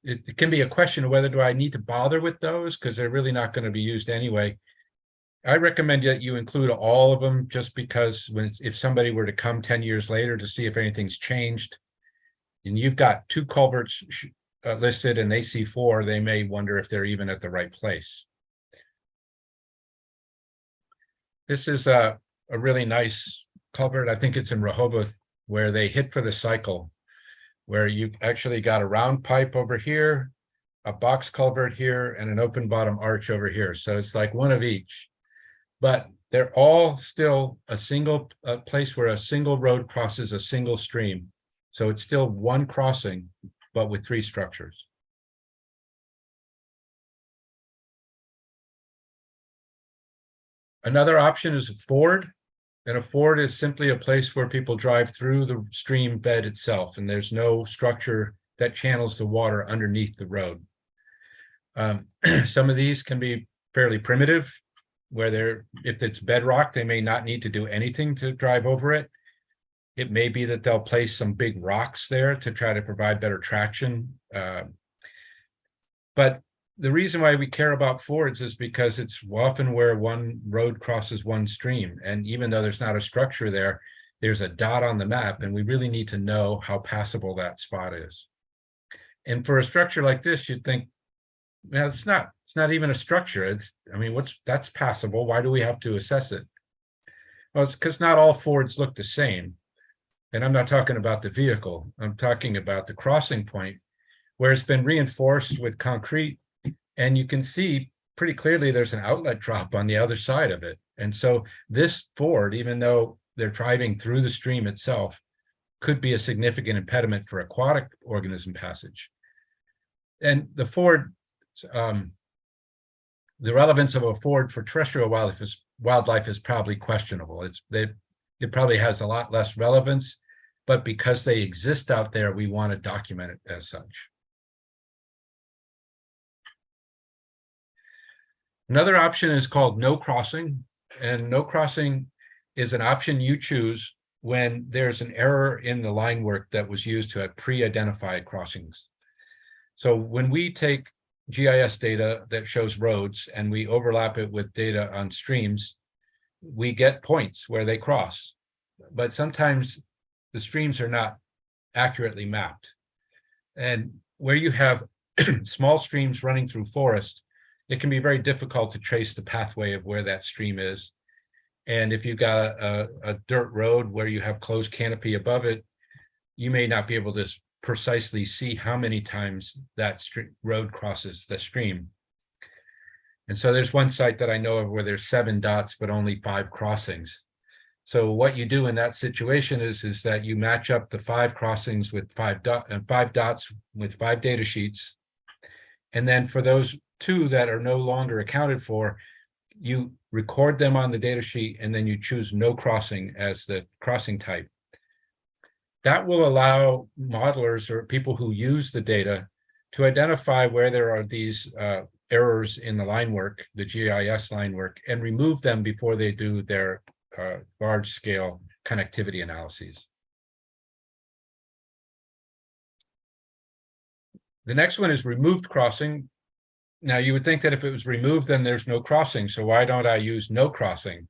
it can be a question of whether do I need to bother with those because they're really not going to be used anyway. I recommend that you include all of them just because if somebody were to come 10 years later to see if anything's changed, and you've got two culverts listed and they see 4, they may wonder if they're even at the right place. This is a really nice culvert. I think it's in Rehoboth where they hit for the cycle, where you actually got a round pipe over here, a box culvert here, and an open bottom arch over here. So it's like one of each, but they're all still a single place where a single road crosses a single stream. So it's still one crossing, but with 3 structures. Another option is a ford, and a ford is simply a place where people drive through the stream bed itself, and there's no structure that channels the water underneath the road. Some of these can be fairly primitive, where if it's bedrock, they may not need to do anything to drive over it. It may be that they'll place some big rocks there to try to provide better traction. But the reason why we care about fords is because it's often where one road crosses one stream. And even though there's not a structure there, there's a dot on the map, and we really need to know how passable that spot is. And for a structure like this, you'd think, well, it's not even a structure. That's passable. Why do we have to assess it? Well, it's because not all fords look the same. And I'm not talking about the vehicle. I'm talking about the crossing point where it's been reinforced with concrete. And you can see pretty clearly there's an outlet drop on the other side of it. And so this ford, even though they're driving through the stream itself, could be a significant impediment for aquatic organism passage. And the ford, the relevance of a ford for terrestrial wildlife is probably questionable. It probably has a lot less relevance, but because they exist out there, we want to document it as such. Another option is called no crossing, and no crossing is an option you choose when there's an error in the line work that was used to have pre-identified crossings. So when we take GIS data that shows roads and we overlap it with data on streams, we get points where they cross, but sometimes the streams are not accurately mapped. And where you have small streams running through forest, it can be very difficult to trace the pathway of where that stream is. And if you've got a dirt road where you have closed canopy above it, you may not be able to precisely see how many times that road crosses the stream. And so there's one site that I know of where there's 7 dots, but only 5 crossings. So what you do in that situation is that you match up the 5 crossings with 5 dots with 5 data sheets. And then for those two that are no longer accounted for, you record them on the data sheet, and then you choose no crossing as the crossing type. That will allow modelers or people who use the data to identify where there are these errors in the line work, the GIS line work, and remove them before they do their large-scale connectivity analyses. The next one is removed crossing. Now, you would think that if it was removed, then there's no crossing. So why don't I use no crossing?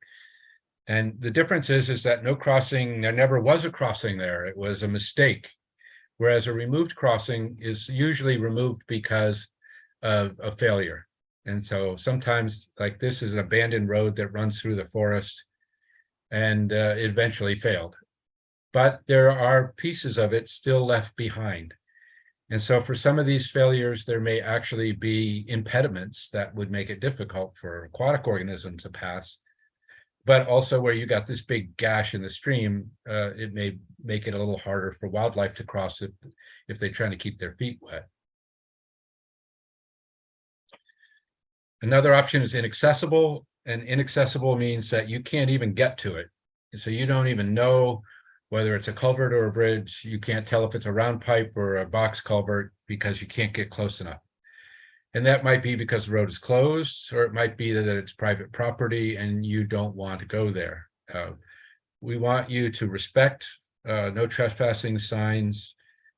And the difference is that no crossing, there never was a crossing there. It was a mistake. Whereas a removed crossing is usually removed because of a failure. And so sometimes, like this is an abandoned road that runs through the forest, and it eventually failed. But there are pieces of it still left behind. And so for some of these failures, there may actually be impediments that would make it difficult for aquatic organisms to pass. But also where you got this big gash in the stream, it may make it a little harder for wildlife to cross it if they're trying to keep their feet wet. Another option is inaccessible, and inaccessible means that you can't even get to it. And so you don't even know whether it's a culvert or a bridge. You can't tell if it's a round pipe or a box culvert because you can't get close enough. And that might be because the road is closed, or it might be that it's private property and you don't want to go there. We want you to respect no trespassing signs,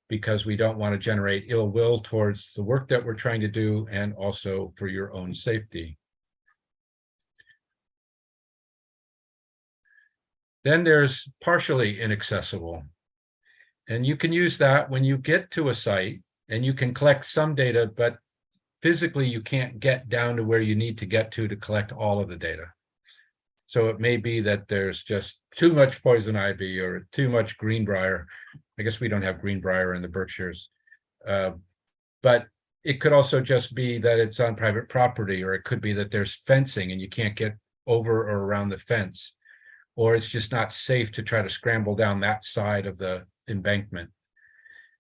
because we don't want to generate ill will towards the work that we're trying to do, and also for your own safety. Then there's partially inaccessible. And you can use that when you get to a site and you can collect some data, but physically you can't get down to where you need to get to collect all of the data. So it may be that there's just too much poison ivy or too much greenbrier. I guess we don't have greenbrier in the Berkshires. But it could also just be that it's on private property, or it could be that there's fencing and you can't get over or around the fence, or it's just not safe to try to scramble down that side of the embankment.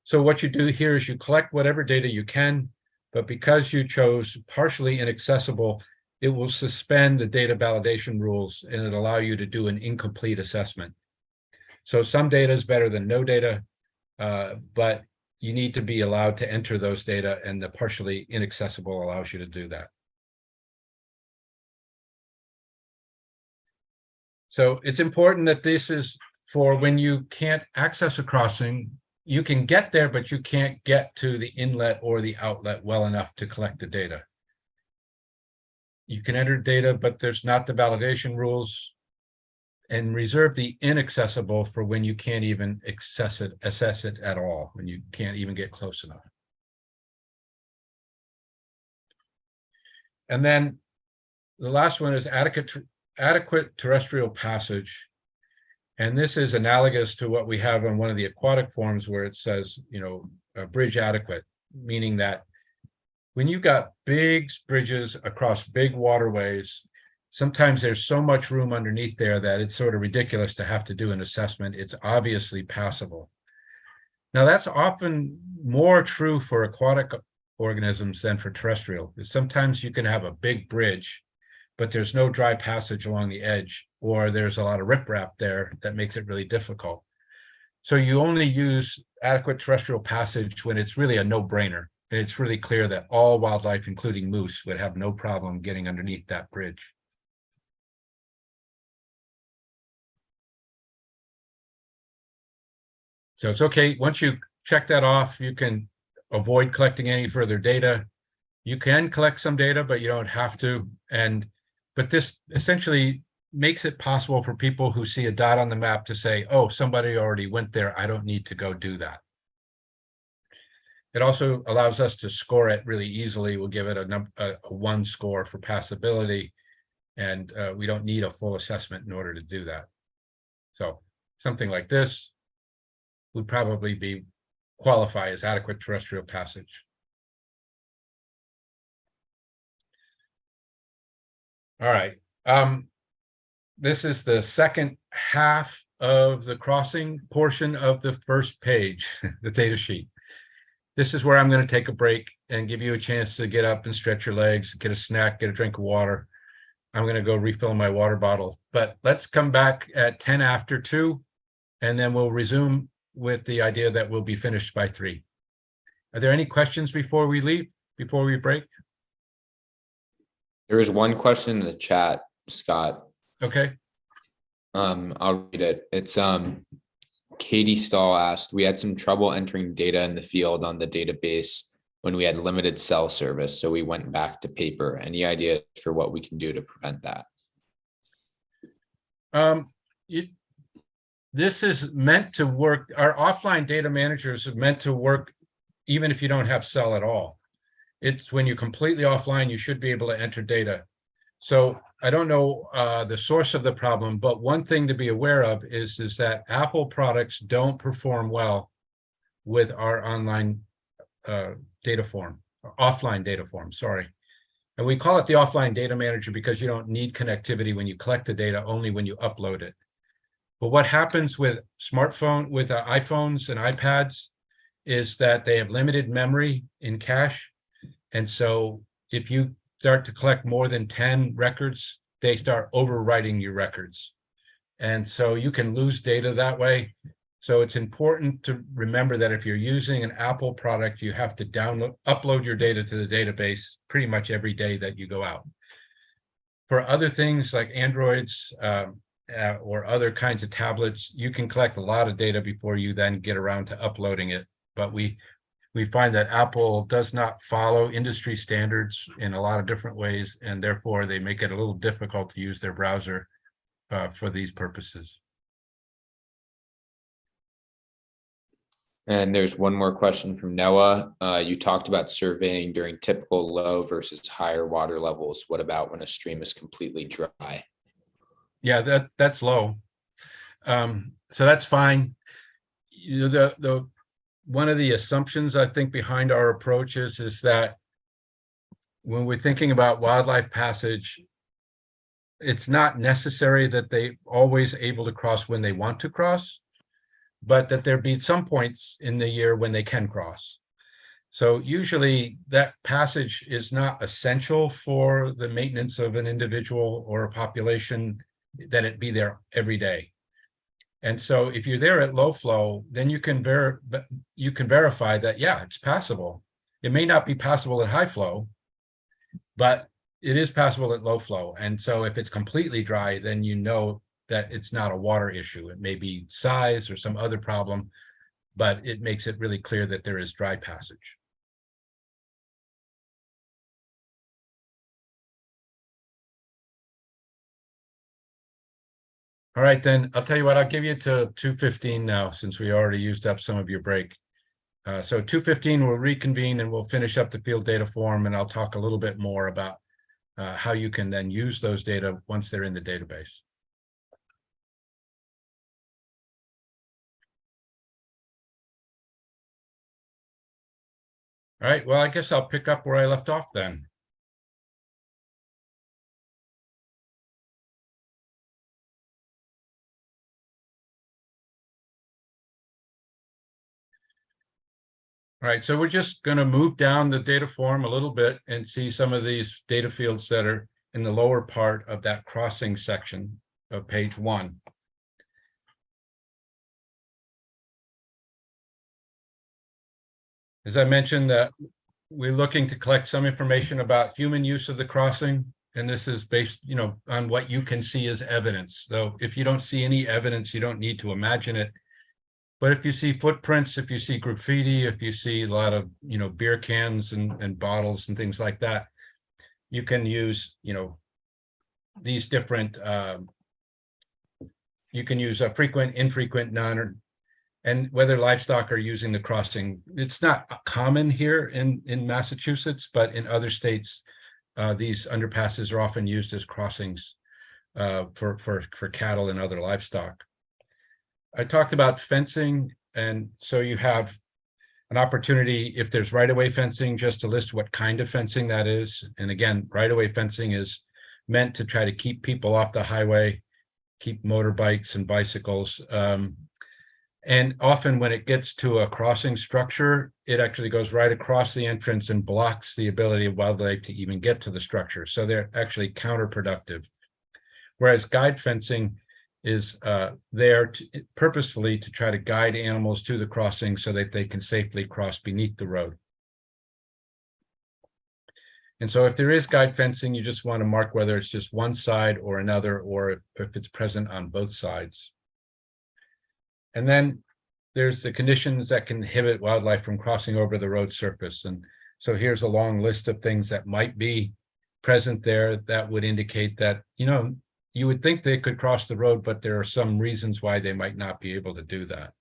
So what you do here is you collect whatever data you can, but because you chose partially inaccessible, it will suspend the data validation rules and it'll allow you to do an incomplete assessment. So some data is better than no data, but you need to be allowed to enter those data, and the partially inaccessible allows you to do that. So it's important that this is for when you can't access a crossing. You can get there, but you can't get to the inlet or the outlet well enough to collect the data. You can enter data, but there's not the validation rules, and reserve the inaccessible for when you can't even assess it at all, when you can't even get close enough. And then the last one is adequate terrestrial passage. And this is analogous to what we have on one of the aquatic forms, where it says, bridge adequate, meaning that when you've got big bridges across big waterways, sometimes there's so much room underneath there that it's sort of ridiculous to have to do an assessment. It's obviously passable. Now, that's often more true for aquatic organisms than for terrestrial. Sometimes you can have a big bridge, but there's no dry passage along the edge, or there's a lot of riprap there that makes it really difficult. So you only use adequate terrestrial passage when it's really a no-brainer. And it's really clear that all wildlife, including moose, would have no problem getting underneath that bridge. So it's okay. Once you check that off, you can avoid collecting any further data. You can collect some data, but you don't have to. But this essentially makes it possible for people who see a dot on the map to say, oh, somebody already went there. I don't need to go do that. It also allows us to score it really easily. We'll give it a 1 score for passability, and we don't need a full assessment in order to do that. So something like this would probably qualify as adequate terrestrial passage. All right. This is the second half of the crossing portion of the first page, the data sheet. This is where I'm going to take a break and give you a chance to get up and stretch your legs, get a snack, get a drink of water. I'm going to go refill my water bottle, but let's come back at 10 after 2, and then we'll resume with the idea that we'll be finished by 3. Are there any questions before we leave, before we break? There is one question in the chat, Scott. Okay. I'll read it. It's Katie Stahl asked, we had some trouble entering data in the field on the database when we had limited cell service, so we went back to paper. Any idea for what we can do to prevent that? This is meant to work. Our offline data managers are meant to work even if you don't have cell at all. It's when you're completely offline, you should be able to enter data. So I don't know the source of the problem, but one thing to be aware of is that Apple products don't perform well with our online data form, or offline data form, sorry. And we call it the offline data manager because you don't need connectivity when you collect the data, only when you upload it. But what happens with iPhones and iPads is that they have limited memory in cache. And so if you start to collect more than 10 records, they start overwriting your records. And so you can lose data that way. So it's important to remember that if you're using an Apple product, you have to upload your data to the database pretty much every day that you go out. For other things like Androids or other kinds of tablets, you can collect a lot of data before you then get around to uploading it. But we find that Apple does not follow industry standards in a lot of different ways, and therefore they make it a little difficult to use their browser for these purposes. And there's one more question from Noah. You talked about surveying during typical low versus higher water levels. What about when a stream is completely dry? Yeah, that's low. So that's fine. You know, one of the assumptions I think behind our approach is that when we're thinking about wildlife passage, it's not necessary that they always able to cross when they want to cross, but that there be some points in the year when they can cross. So usually that passage is not essential for the maintenance of an individual or a population, that it be there every day. And so if you're there at low flow, then you can verify that, yeah, it's passable. It may not be passable at high flow, but it is passable at low flow. And so if it's completely dry, then you know that it's not a water issue. It may be size or some other problem, but it makes it really clear that there is dry passage. All right, then I'll tell you what, I'll give you to 2:15 now, since we already used up some of your break. So 2:15, we'll reconvene and we'll finish up the field data form, and I'll talk a little bit more about how you can then use those data once they're in the database. All right, well, I guess I'll pick up where I left off then. All right, so we're just going to move down the data form a little bit and see some of these data fields that are in the lower part of that crossing section of page 1. As I mentioned, that we're looking to collect some information about human use of the crossing, and this is based, on what you can see as evidence. So if you don't see any evidence, you don't need to imagine it. But if you see footprints, if you see graffiti, if you see a lot of, beer cans and bottles and things like that, you can use, these different, you can use a frequent, infrequent, none, and whether livestock are using the crossing. It's not common here in Massachusetts, but in other states, these underpasses are often used as crossings for cattle and other livestock. I talked about fencing, and so you have an opportunity, if there's right-of-way fencing, just to list what kind of fencing that is. And again, right-of-way fencing is meant to try to keep people off the highway, keep motorbikes and bicycles. And often when it gets to a crossing structure, it actually goes right across the entrance and blocks the ability of wildlife to even get to the structure. So they're actually counterproductive. Whereas guide fencing is there purposefully to try to guide animals to the crossing so that they can safely cross beneath the road. And so if there is guide fencing, you just want to mark whether it's just one side or another, or if it's present on both sides. And then there's the conditions that can inhibit wildlife from crossing over the road surface. And so here's a long list of things that might be present there that would indicate that, you would think they could cross the road, but there are some reasons why they might not be able to do that.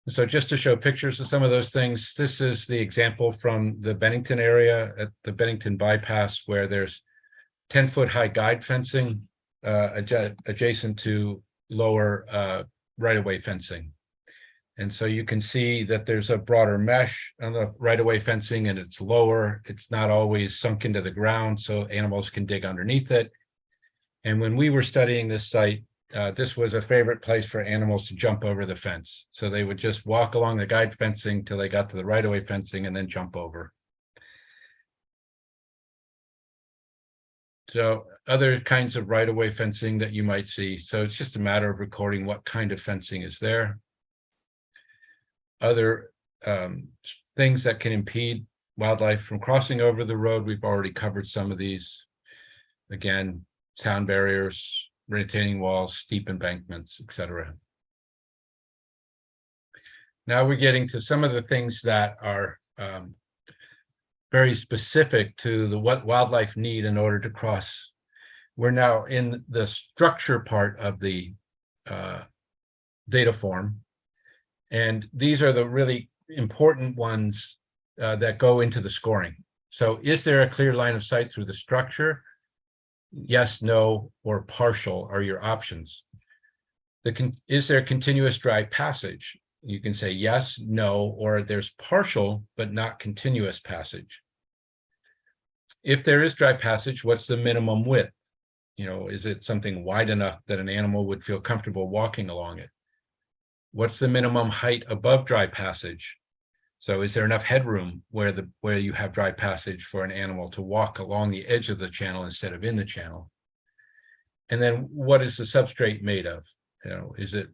So just to show pictures of some of those things, this is the example from the Bennington area at the Bennington bypass, where there's 10-foot high guide fencing adjacent to lower right-of-way fencing. And so you can see that there's a broader mesh on the right-of-way fencing, and it's lower. It's not always sunk into the ground, so animals can dig underneath it. And when we were studying this site, this was a favorite place for animals to jump over the fence. So they would just walk along the guide fencing till they got to the right-of-way fencing and then jump over. So other kinds of right-of-way fencing that you might see. So it's just a matter of recording what kind of fencing is there. Other things that can impede wildlife from crossing over the road, we've already covered some of these. Again, sound barriers, retaining walls, steep embankments, etc. Now we're getting to some of the things that are very specific to what wildlife need in order to cross. We're now in the structure part of the data form. And these are the really important ones that go into the scoring. So is there a clear line of sight through the structure? Yes, no, or partial are your options. Is there continuous dry passage? You can say yes, no, or there's partial but not continuous passage. If there is dry passage, what's the minimum width? Is it something wide enough that an animal would feel comfortable walking along it? What's the minimum height above dry passage? So is there enough headroom where you have dry passage for an animal to walk along the edge of the channel instead of in the channel? And then what is the substrate made of? Is it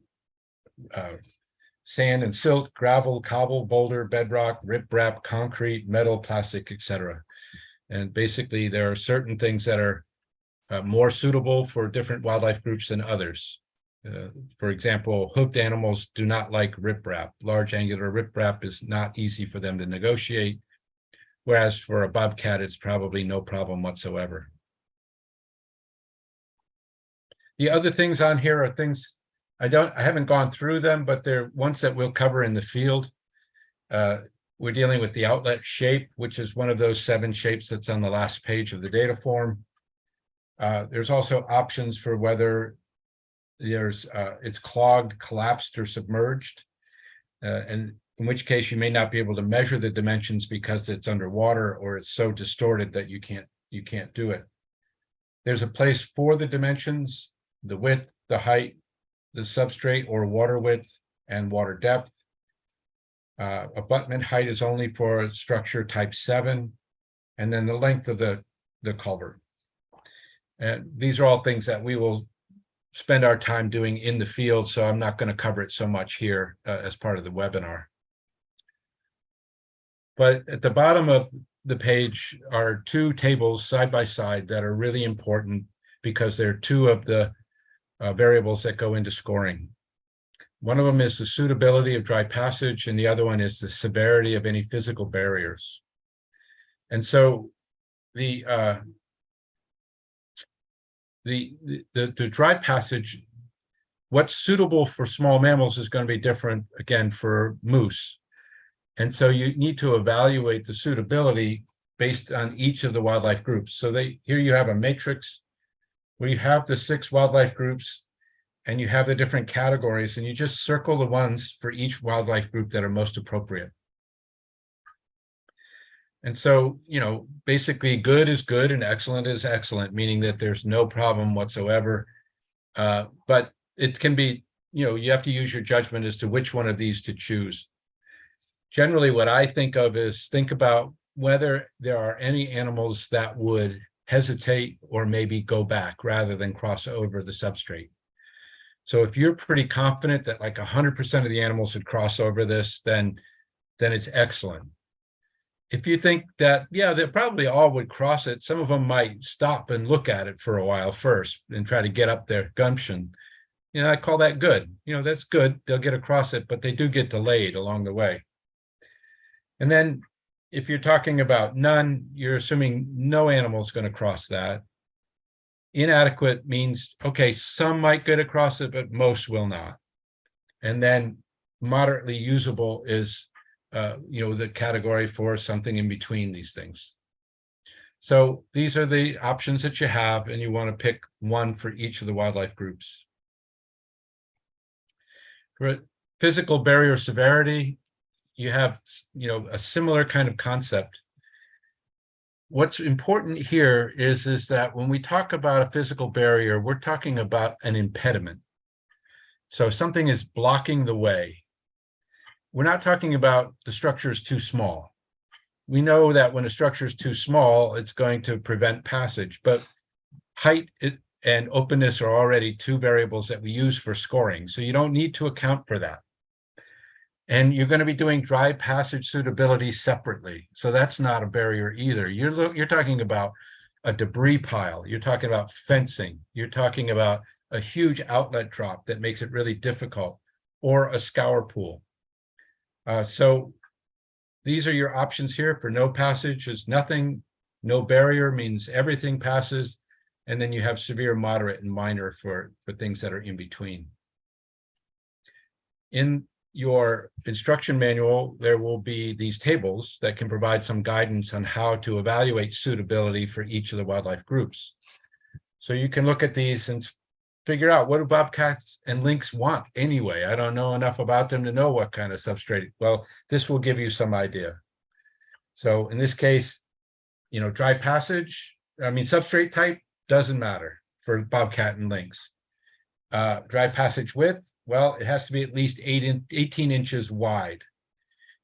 sand and silt, gravel, cobble, boulder, bedrock, riprap, concrete, metal, plastic, etc.? And basically there are certain things that are more suitable for different wildlife groups than others. For example, hoofed animals do not like riprap. Large angular riprap is not easy for them to negotiate, whereas for a bobcat, it's probably no problem whatsoever. The other things on here are things I haven't gone through them, but they're ones that we'll cover in the field. We're dealing with the outlet shape, which is one of those 7 shapes that's on the last page of the data form. There's also options for whether it's clogged, collapsed, or submerged, and in which case you may not be able to measure the dimensions because it's underwater or it's so distorted that you can't do it. There's a place for the dimensions, the width, the height, the substrate or water width, and water depth. Abutment height is only for structure type 7, and then the length of the culvert. And these are all things that we will spend our time doing in the field, so I'm not going to cover it so much here as part of the webinar. But at the bottom of the page are 2 tables side by side that are really important because they're 2 of the variables that go into scoring. One of them is the suitability of dry passage, and the other one is the severity of any physical barriers. And so the dry passage, what's suitable for small mammals is going to be different, again, for moose. And so you need to evaluate the suitability based on each of the wildlife groups. So here you have a matrix where you have the 6 wildlife groups and you have the different categories, and you just circle the ones for each wildlife group that are most appropriate. And so, basically good is good and excellent is excellent, meaning that there's no problem whatsoever. But it can be, you have to use your judgment as to which one of these to choose. Generally, what I think of is think about whether there are any animals that would hesitate or maybe go back rather than cross over the substrate. So if you're pretty confident that like 100% of the animals would cross over this, then it's excellent. If you think that, yeah, they probably all would cross it, some of them might stop and look at it for a while first and try to get up their gumption. I call that good. That's good. They'll get across it, but they do get delayed along the way. And then if you're talking about none, you're assuming no animal is going to cross that. Inadequate means, okay, some might get across it, but most will not. And then moderately usable is, the category for something in between these things. So these are the options that you have, and you want to pick one for each of the wildlife groups. For physical barrier severity, you have, a similar kind of concept. What's important here is that when we talk about a physical barrier, we're talking about an impediment. So something is blocking the way. We're not talking about the structure is too small. We know that when a structure is too small, it's going to prevent passage, but height and openness are already two variables that we use for scoring. So you don't need to account for that. And you're going to be doing dry passage suitability separately. So that's not a barrier either. You're talking about a debris pile. You're talking about fencing. You're talking about a huge outlet drop that makes it really difficult, or a scour pool. So these are your options here. For no passage is nothing. No barrier means everything passes. And then you have severe, moderate, and minor for things that are in between. In your instruction manual, there will be these tables that can provide some guidance on how to evaluate suitability for each of the wildlife groups. So you can look at these and figure out, what do bobcats and lynx want anyway? I don't know enough about them to know what kind of substrate. Well, this will give you some idea. So in this case, dry passage, substrate type doesn't matter for bobcat and lynx. Dry passage width, well, it has to be at least 18 inches wide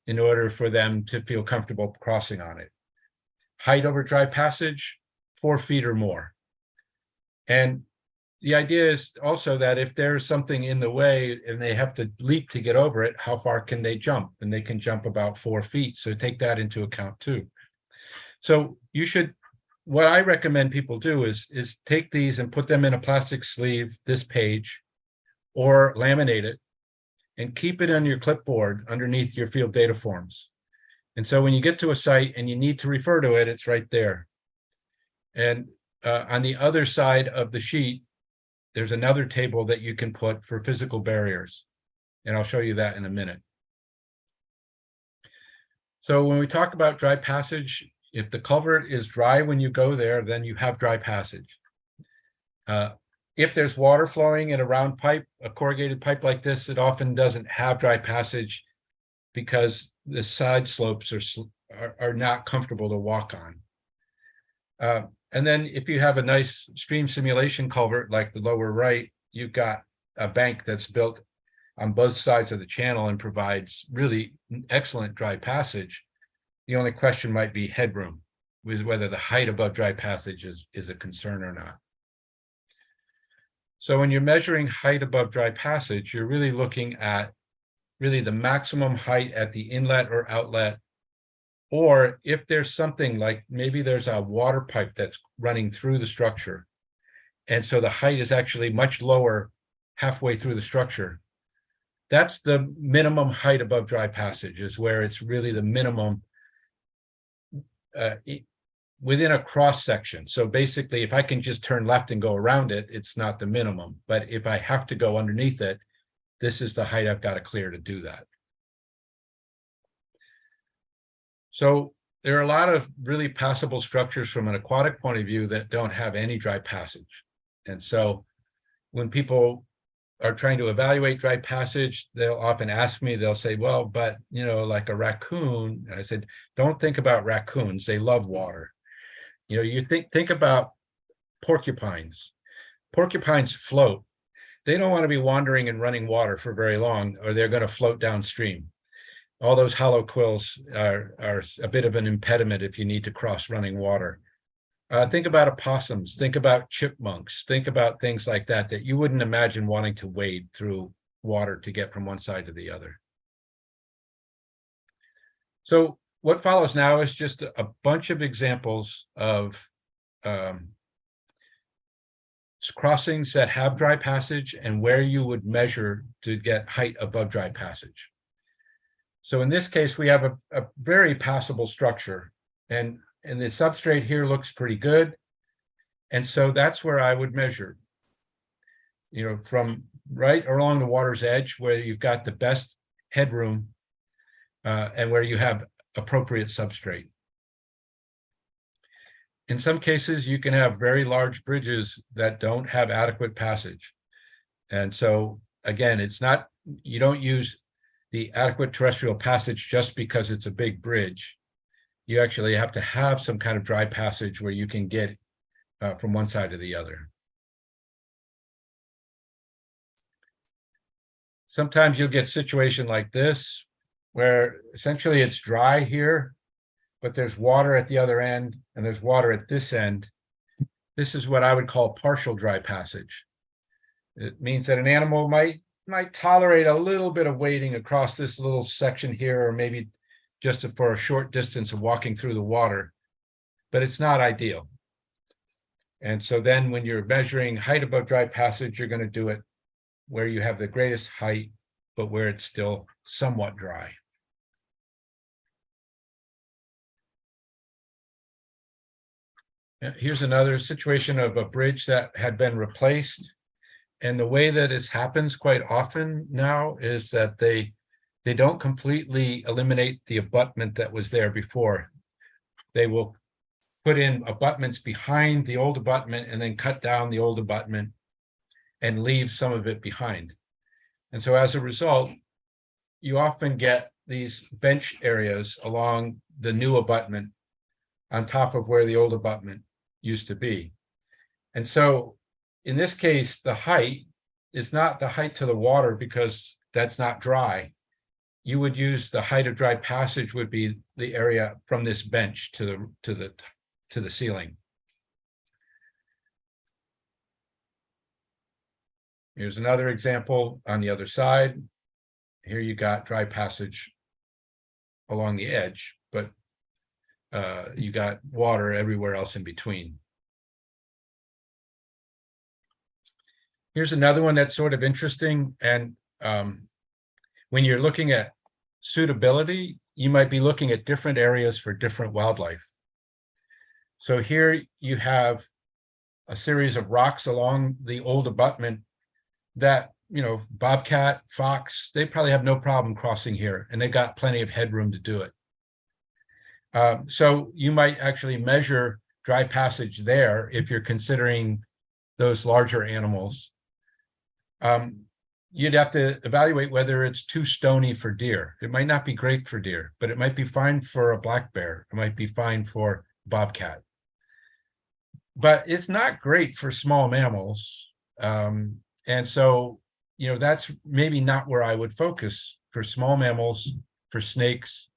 in order for them to feel comfortable crossing on it. Height over dry passage, 4 feet or more. And the idea is also that if there's something in the way and they have to leap to get over it, how far can they jump? And they can jump about 4 feet. So take that into account too. So what I recommend people do is take these and put them in a plastic sleeve, this page, or laminate it and keep it on your clipboard underneath your field data forms. And so when you get to a site and you need to refer to it, it's right there. And on the other side of the sheet, there's another table that you can put for physical barriers. And I'll show you that in a minute. So when we talk about dry passage, if the culvert is dry when you go there, then you have dry passage. If there's water flowing in a round pipe, a corrugated pipe like this, it often doesn't have dry passage because the side slopes are not comfortable to walk on. And then if you have a nice stream simulation culvert like the lower right, you've got a bank that's built on both sides of the channel and provides really excellent dry passage. The only question might be headroom, with whether the height above dry passage is a concern or not. So when you're measuring height above dry passage, you're really looking at the maximum height at the inlet or outlet. Or if there's something like maybe there's a water pipe that's running through the structure, and so the height is actually much lower halfway through the structure, that's the minimum height above dry passage, is where it's really the minimum within a cross section. So basically, if I can just turn left and go around it, it's not the minimum. But if I have to go underneath it, this is the height I've got to clear to do that. So there are a lot of really passable structures from an aquatic point of view that don't have any dry passage. And so when people are trying to evaluate dry passage, they'll often ask me, they'll say, well, but, like a raccoon. And I said, don't think about raccoons. They love water. You think about porcupines. Porcupines float. they don't want to be wandering and running water for very long, or they're going to float downstream. All those hollow quills are a bit of an impediment if you need to cross running water. Think about opossums, think about chipmunks, think about things like that, that you wouldn't imagine wanting to wade through water to get from one side to the other. So what follows now is just a bunch of examples of crossings that have dry passage and where you would measure to get height above dry passage. So in this case, we have a very passable structure, and the substrate here looks pretty good. And so that's where I would measure, from right along the water's edge where you've got the best headroom and where you have appropriate substrate. In some cases, you can have very large bridges that don't have adequate passage. And so again, it's not, you don't use the adequate terrestrial passage just because it's a big bridge. You actually have to have some kind of dry passage where you can get from one side to the other. Sometimes you'll get a situation like this, where essentially it's dry here, but there's water at the other end, and there's water at this end. This is what I would call partial dry passage. It means that an animal might tolerate a little bit of wading across this little section here, or maybe just for a short distance of walking through the water, but it's not ideal. And so then when you're measuring height above dry passage, you're going to do it where you have the greatest height, but where it's still somewhat dry. Here's another situation of a bridge that had been replaced. And the way that this happens quite often now is that they don't completely eliminate the abutment that was there before. They will put in abutments behind the old abutment and then cut down the old abutment and leave some of it behind. And so as a result, you often get these bench areas along the new abutment on top of where the old abutment used to be. And so in this case, the height is not the height to the water because that's not dry. You would use the height of dry passage would be the area from this bench to the ceiling. Here's another example on the other side. Here you got dry passage along the edge, but you got water everywhere else in between. Here's another one that's sort of interesting. And when you're looking at suitability, you might be looking at different areas for different wildlife. So here you have a series of rocks along the old abutment that, bobcat, fox, they probably have no problem crossing here, and they've got plenty of headroom to do it. So you might actually measure dry passage there if you're considering those larger animals. You'd have to evaluate whether it's too stony for deer. It might not be great for deer, but it might be fine for a black bear. It might be fine for bobcat. But it's not great for small mammals. And so, that's maybe not where I would focus for small mammals. For snakes,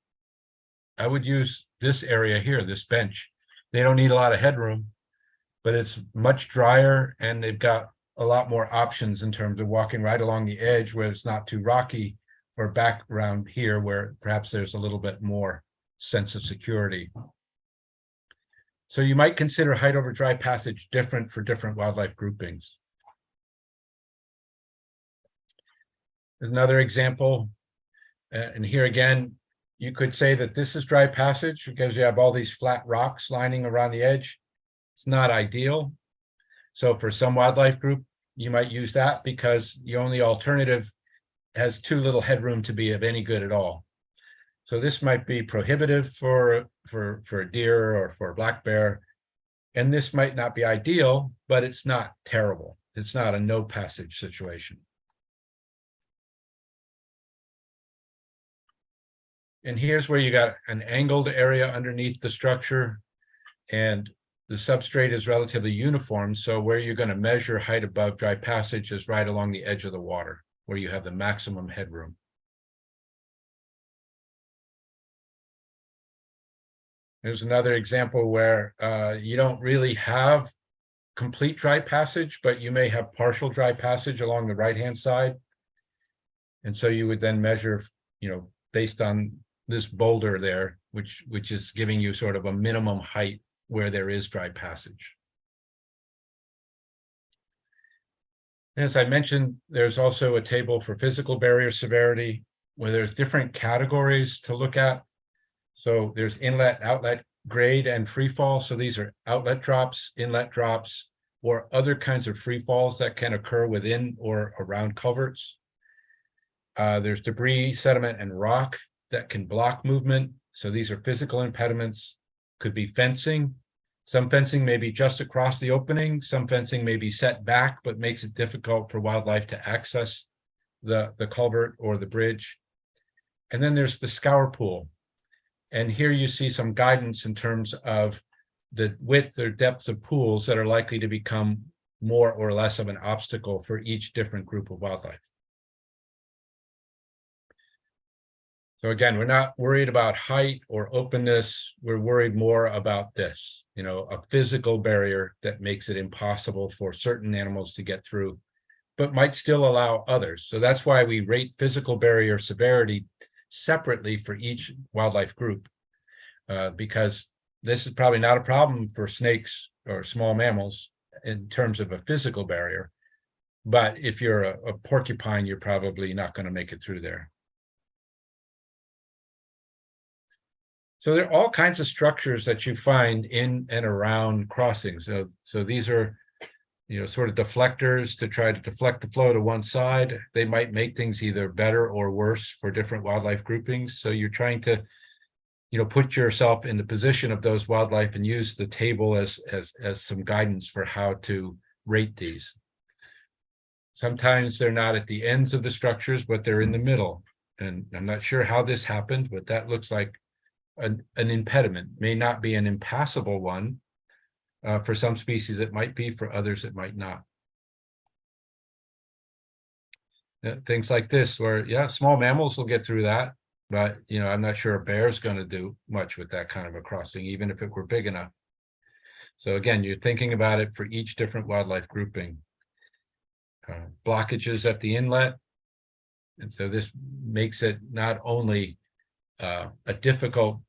I would use this area here, this bench. They don't need a lot of headroom, but it's much drier, and they've got a lot more options in terms of walking right along the edge where it's not too rocky, or back around here where perhaps there's a little bit more sense of security. So you might consider height over dry passage different for different wildlife groupings. There's another example, and here again, you could say that this is dry passage because you have all these flat rocks lining around the edge. It's not ideal. So for some wildlife group, you might use that because the only alternative has too little headroom to be of any good at all. So this might be prohibitive for a deer or for a black bear. And this might not be ideal, but it's not terrible. It's not a no passage situation. And here's where you got an angled area underneath the structure. And the substrate is relatively uniform. So where you're going to measure height above dry passage is right along the edge of the water, where you have the maximum headroom. There's another example where you don't really have complete dry passage, but you may have partial dry passage along the right-hand side. And so you would then measure, based on this boulder there, which is giving you sort of a minimum height where there is dry passage. As I mentioned, there's also a table for physical barrier severity, where there's different categories to look at. So there's inlet, outlet, grade, and free fall. So these are outlet drops, inlet drops, or other kinds of free falls that can occur within or around culverts. There's debris, sediment, and rock that can block movement. So these are physical impediments. Could be fencing. Some fencing may be just across the opening. Some fencing may be set back, but makes it difficult for wildlife to access the culvert or the bridge. And then there's the scour pool. And here you see some guidance in terms of the width or depth of pools that are likely to become more or less of an obstacle for each different group of wildlife. So again, we're not worried about height or openness. We're worried more about this, a physical barrier that makes it impossible for certain animals to get through, but might still allow others. So that's why we rate physical barrier severity separately for each wildlife group, because this is probably not a problem for snakes or small mammals in terms of a physical barrier. But if you're a porcupine, you're probably not going to make it through there. So there are all kinds of structures that you find in and around crossings. So these are, sort of deflectors to try to deflect the flow to one side. They might make things either better or worse for different wildlife groupings. So you're trying to, put yourself in the position of those wildlife and use the table as some guidance for how to rate these. Sometimes they're not at the ends of the structures, but they're in the middle. And I'm not sure how this happened, but that looks like an impediment. May not be an impassable one. For some species it might be, for others it might not. Things like this where, small mammals will get through that, but I'm not sure a bear is going to do much with that kind of a crossing, even if it were big enough. So again, you're thinking about it for each different wildlife grouping. Blockages at the inlet. And so this makes it not only a difficult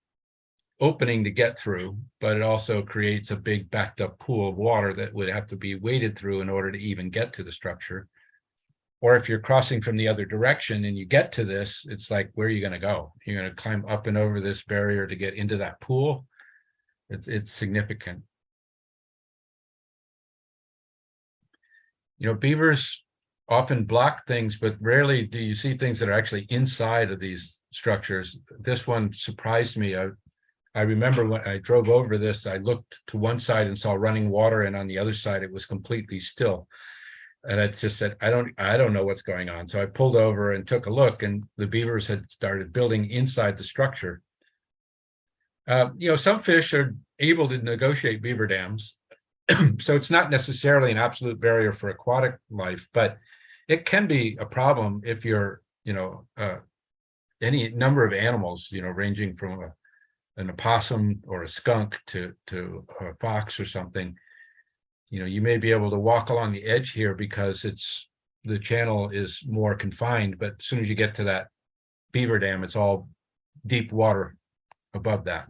opening to get through, but it also creates a big backed up pool of water that would have to be waded through in order to even get to the structure. Or if you're crossing from the other direction and you get to this, it's like, where are you going to go? You're going to climb up and over this barrier to get into that pool. It's significant. Beavers often block things, but rarely do you see things that are actually inside of these structures. This one surprised me. I remember when I drove over this, I looked to one side and saw running water, and on the other side it was completely still. And I just said, I don't know what's going on. So I pulled over and took a look, and the beavers had started building inside the structure. Some fish are able to negotiate beaver dams. So it's not necessarily an absolute barrier for aquatic life, but it can be a problem if you're, any number of animals, ranging from an opossum or a skunk to a fox or something. You may be able to walk along the edge here because the channel is more confined, but as soon as you get to that beaver dam, it's all deep water above that.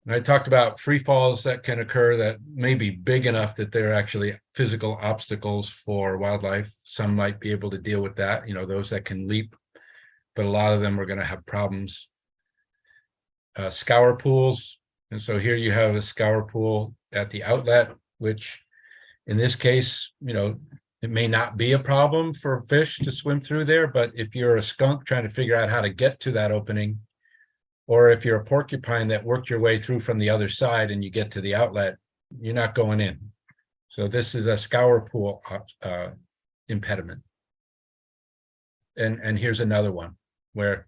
And I talked about free falls that can occur that may be big enough that they're actually physical obstacles for wildlife. Some might be able to deal with that, those that can leap, but a lot of them are going to have problems. Scour pools. And so here you have a scour pool at the outlet, which in this case, it may not be a problem for fish to swim through there, but if you're a skunk trying to figure out how to get to that opening, or if you're a porcupine that worked your way through from the other side and you get to the outlet, you're not going in. So this is a scour pool impediment. And here's another one where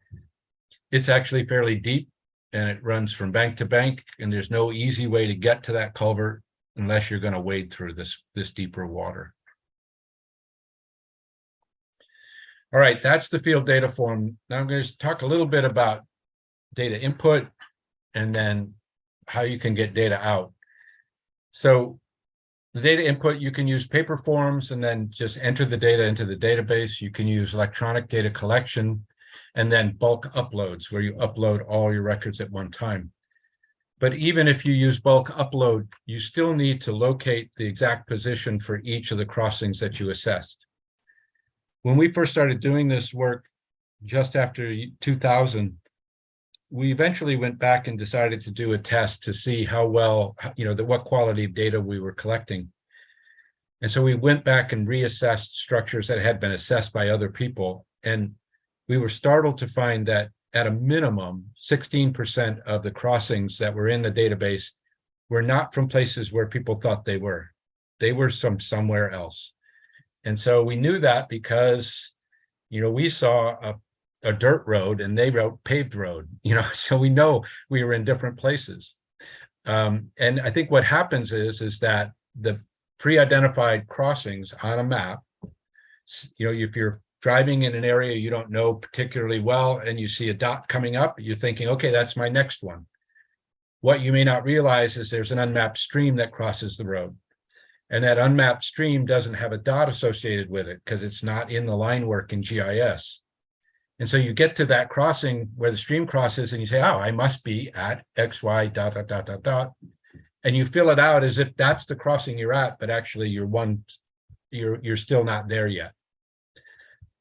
it's actually fairly deep, and it runs from bank to bank, and there's no easy way to get to that culvert unless you're going to wade through this deeper water. All right, that's the field data form. Now I'm going to talk a little bit about data input and then how you can get data out. So the data input, you can use paper forms and then just enter the data into the database. You can use electronic data collection and then bulk uploads where you upload all your records at one time. But even if you use bulk upload, you still need to locate the exact position for each of the crossings that you assessed. When we first started doing this work just after 2000, we eventually went back and decided to do a test to see how well, what quality of data we were collecting. And so we went back and reassessed structures that had been assessed by other people. And we were startled to find that at a minimum, 16% of the crossings that were in the database were not from places where people thought they were. They were from somewhere else. And so we knew that because, we saw a dirt road and they wrote paved road, so we know we were in different places. And I think what happens is that the pre-identified crossings on a map, if you're driving in an area you don't know particularly well and you see a dot coming up, you're thinking, okay, that's my next one. What you may not realize is there's an unmapped stream that crosses the road. And that unmapped stream doesn't have a dot associated with it because it's not in the line work in GIS. And so you get to that crossing where the stream crosses and you say, oh, I must be at XY ... And you fill it out as if that's the crossing you're at, but actually you're still not there yet.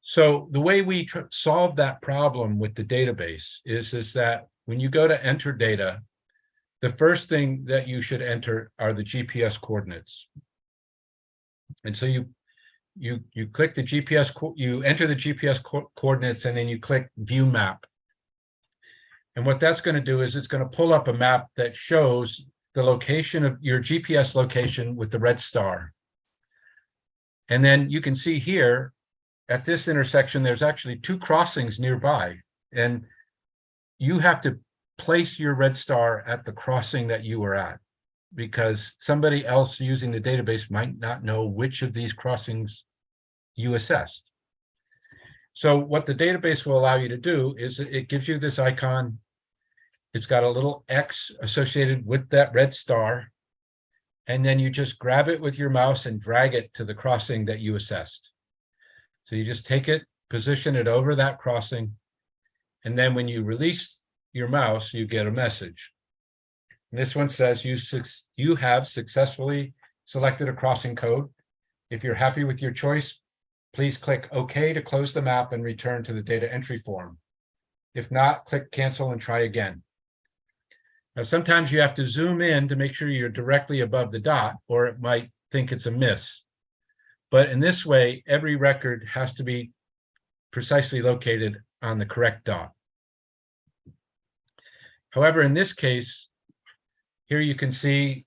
So the way we solve that problem with the database is that when you go to enter data, the first thing that you should enter are the GPS coordinates. And so you click the GPS, you enter the GPS coordinates, and then you click view map. And what that's going to do is it's going to pull up a map that shows the location of your GPS location with the red star. And then you can see here at this intersection, there's actually two crossings nearby. And you have to place your red star at the crossing that you were at, because somebody else using the database might not know which of these crossings you assessed. So what the database will allow you to do is it gives you this icon. It's got a little X associated with that red star. And then you just grab it with your mouse and drag it to the crossing that you assessed. So you just take it, position it over that crossing. And then when you release your mouse, you get a message. And this one says you have successfully selected a crossing code. If you're happy with your choice, please click OK to close the map and return to the data entry form. If not, click cancel and try again. Now, sometimes you have to zoom in to make sure you're directly above the dot, or it might think it's a miss. But in this way, every record has to be precisely located on the correct dot. However, in this case, here you can see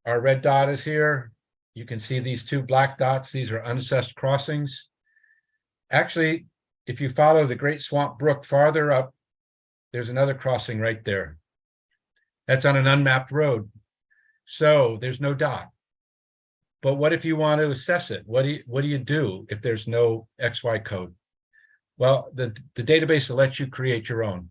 our red dot is here. You can see these two black dots. These are unassessed crossings. Actually, if you follow the Great Swamp Brook farther up, there's another crossing right there. That's on an unmapped road. So there's no dot. But what if you want to assess it? What do you do if there's no XY code? Well, the database will let you create your own.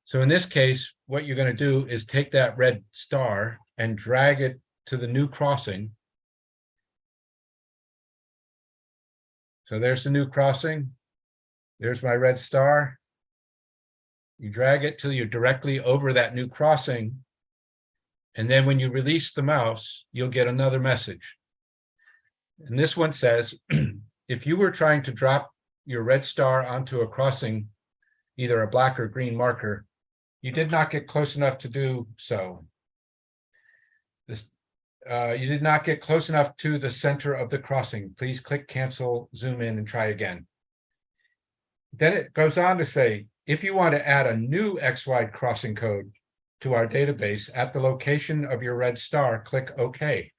So in this case, what you're going to do is take that red star and drag it to the new crossing. So there's the new crossing. There's my red star. You drag it till you're directly over that new crossing. And then when you release the mouse, you'll get another message. And this one says, if you were trying to drop your red star onto a crossing, either a black or green marker, you did not get close enough to do so. You did not get close enough to the center of the crossing. Please click cancel, zoom in, and try again. Then it goes on to say, if you want to add a new XY crossing code to our database at the location of your red star, click OK.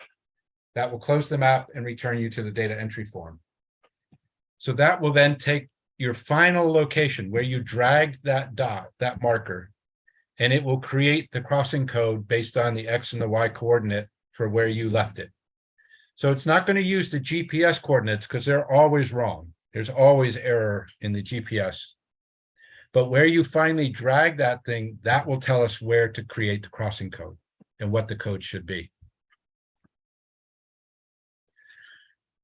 That will close the map and return you to the data entry form. So that will then take your final location where you dragged that dot, that marker, and it will create the crossing code based on the X and the Y coordinate for where you left it. So it's not going to use the GPS coordinates because they're always wrong. There's always error in the GPS. But where you finally drag that thing, that will tell us where to create the crossing code and what the code should be.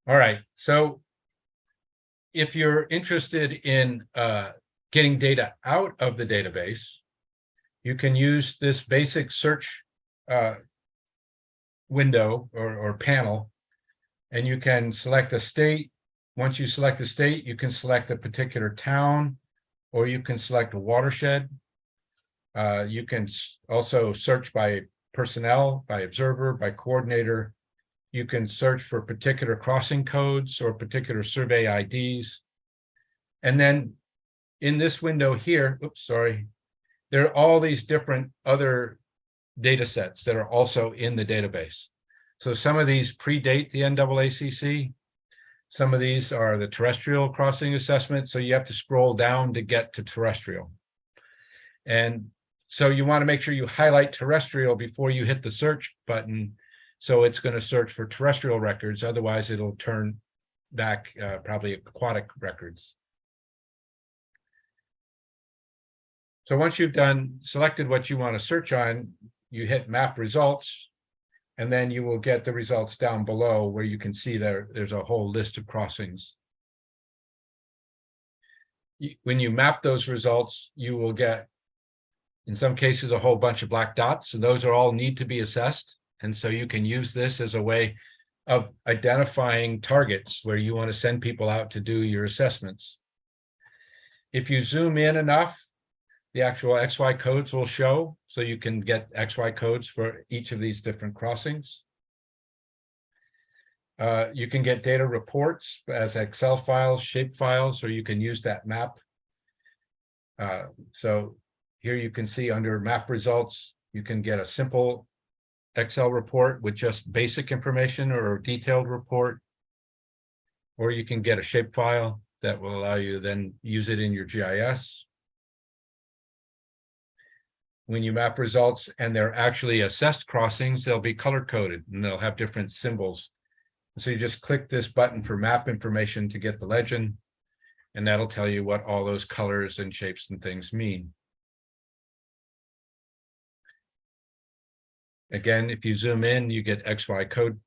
All right, so if you're interested in getting data out of the database, you can use this basic search window or panel, and you can select a state. Once you select a state, you can select a particular town, or you can select a watershed. You can also search by personnel, by observer, by coordinator. You can search for particular crossing codes or particular survey IDs. And then in this window here, oops, sorry, there are all these different other data sets that are also in the database. So some of these predate the NAACC. Some of these are the terrestrial crossing assessment. So you have to scroll down to get to terrestrial. And so you want to make sure you highlight terrestrial before you hit the search button. So it's going to search for terrestrial records. Otherwise, it'll turn back probably aquatic records. So once you've selected what you want to search on, you hit map results, and then you will get the results down below where you can see there's a whole list of crossings. When you map those results, you will get, in some cases, a whole bunch of black dots, and those are all need to be assessed. And so you can use this as a way of identifying targets where you want to send people out to do your assessments. If you zoom in enough, the actual XY codes will show, so you can get XY codes for each of these different crossings. You can get data reports as Excel files, shape files, or you can use that map. So here you can see under map results, you can get a simple Excel report with just basic information or a detailed report, or you can get a shape file that will allow you to then use it in your GIS. When you map results and they're actually assessed crossings, they'll be color coded and they'll have different symbols. So you just click this button for map information to get the legend, and that'll tell you what all those colors and shapes and things mean. Again, if you zoom in, you get XY code.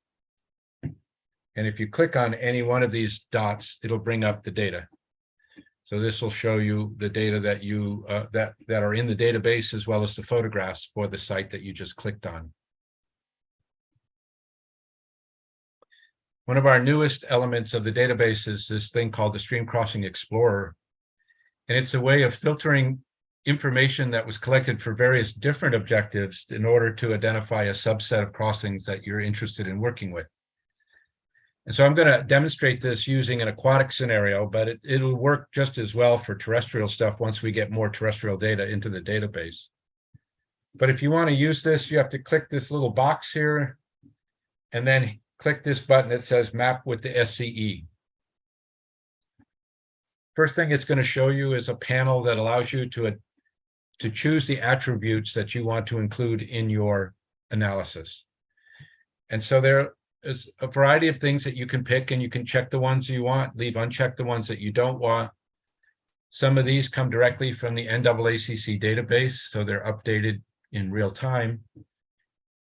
And if you click on any one of these dots, it'll bring up the data. So this will show you the data that you that are in the database, as well as the photographs for the site that you just clicked on. One of our newest elements of the database is this thing called the Stream Crossing Explorer. And it's a way of filtering information that was collected for various different objectives in order to identify a subset of crossings that you're interested in working with. And so I'm going to demonstrate this using an aquatic scenario, but it'll work just as well for terrestrial stuff once we get more terrestrial data into the database. But if you want to use this, you have to click this little box here, and then click this button that says Map with the SCE. First thing it's going to show you is a panel that allows you to choose the attributes that you want to include in your analysis. And so there is a variety of things that you can pick, and you can check the ones you want, leave unchecked the ones that you don't want. Some of these come directly from the NAACC database, so they're updated in real time.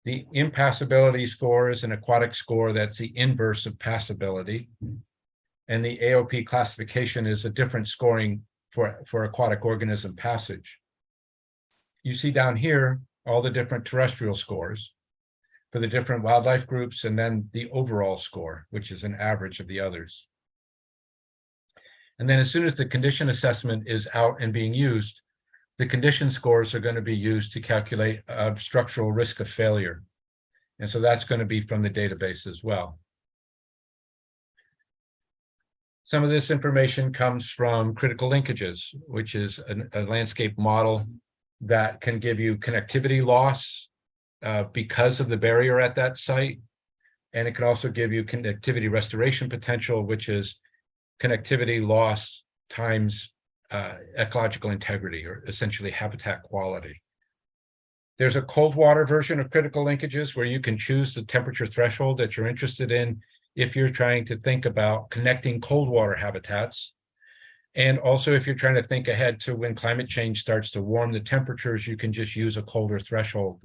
The impassability score is an aquatic score that's the inverse of passability. And the AOP classification is a different scoring for aquatic organism passage. You see down here all the different terrestrial scores for the different wildlife groups, and then the overall score, which is an average of the others. And then as soon as the condition assessment is out and being used, the condition scores are going to be used to calculate structural risk of failure. And so that's going to be from the database as well. Some of this information comes from critical linkages, which is a landscape model that can give you connectivity loss because of the barrier at that site. And it can also give you connectivity restoration potential, which is connectivity loss times ecological integrity, or essentially habitat quality. There's a cold water version of critical linkages where you can choose the temperature threshold that you're interested in if you're trying to think about connecting cold water habitats. And also, if you're trying to think ahead to when climate change starts to warm the temperatures, you can just use a colder threshold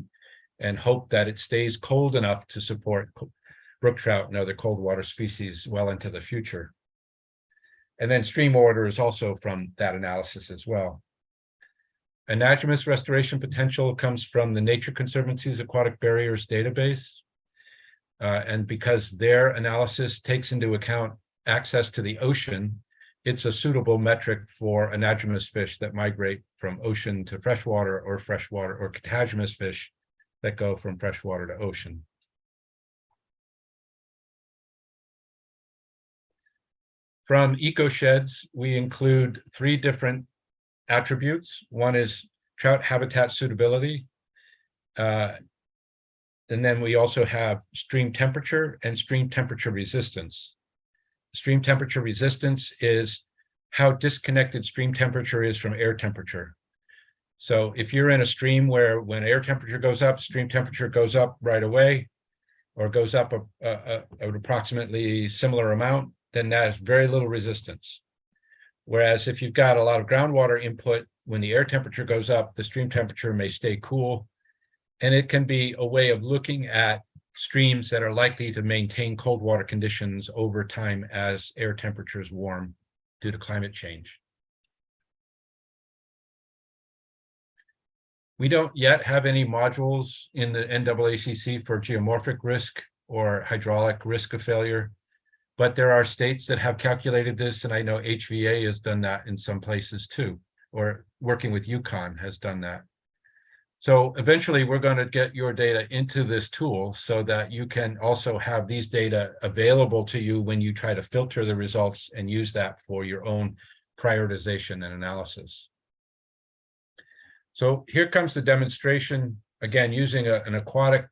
and hope that it stays cold enough to support brook trout and other cold water species well into the future. And then stream order is also from that analysis as well. Anadromous restoration potential comes from the Nature Conservancy's Aquatic Barriers database. And because their analysis takes into account access to the ocean, it's a suitable metric for anadromous fish that migrate from ocean to freshwater or catadromous fish that go from freshwater to ocean. From ecosheds, we include 3 different attributes. One is trout habitat suitability. And then we also have stream temperature and stream temperature resistance. Stream temperature resistance is how disconnected stream temperature is from air temperature. So if you're in a stream where when air temperature goes up, stream temperature goes up right away, or goes up an approximately similar amount, then that has very little resistance. Whereas if you've got a lot of groundwater input, when the air temperature goes up, the stream temperature may stay cool. And it can be a way of looking at streams that are likely to maintain cold water conditions over time as air temperatures warm due to climate change. We don't yet have any modules in the NAACC for geomorphic risk or hydraulic risk of failure, but there are states that have calculated this, and I know HVA has done that in some places too, or working with Yukon has done that. So eventually we're going to get your data into this tool so that you can also have these data available to you when you try to filter the results and use that for your own prioritization and analysis. So here comes the demonstration, again, using an aquatic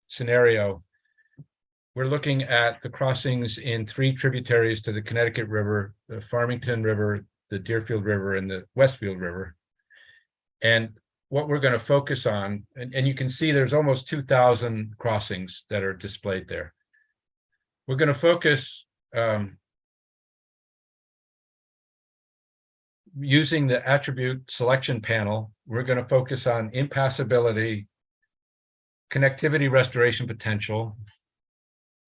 scenario. We're looking at the crossings in 3 tributaries to the Connecticut River, the Farmington River, the Deerfield River, and the Westfield River. And what we're going to focus on, and you can see there's almost 2,000 crossings that are displayed there. We're going to focus using the attribute selection panel. We're going to focus on impassability, connectivity restoration potential,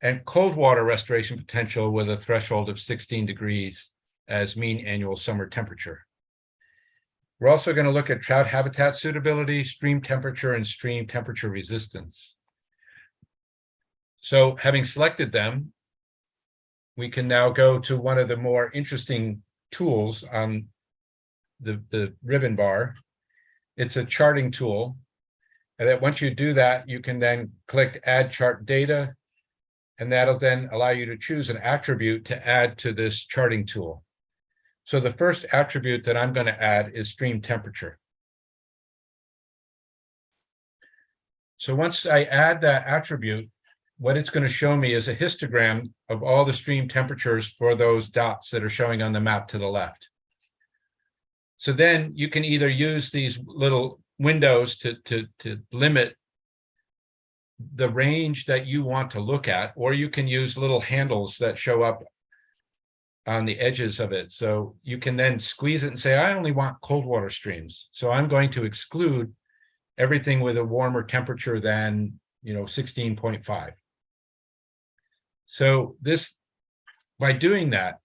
and cold water restoration potential with a threshold of 16 degrees as mean annual summer temperature. We're also going to look at trout habitat suitability, stream temperature, and stream temperature resistance. So having selected them, we can now go to one of the more interesting tools on the ribbon bar. It's a charting tool. And that once you do that, you can then click Add Chart Data, and that'll then allow you to choose an attribute to add to this charting tool. So the first attribute that I'm going to add is stream temperature. So once I add that attribute, what it's going to show me is a histogram of all the stream temperatures for those dots that are showing on the map to the left. So then you can either use these little windows to limit the range that you want to look at, or you can use little handles that show up on the edges of it. So you can then squeeze it and say, I only want cold water streams. So I'm going to exclude everything with a warmer temperature than, 16.5. So this, by doing that,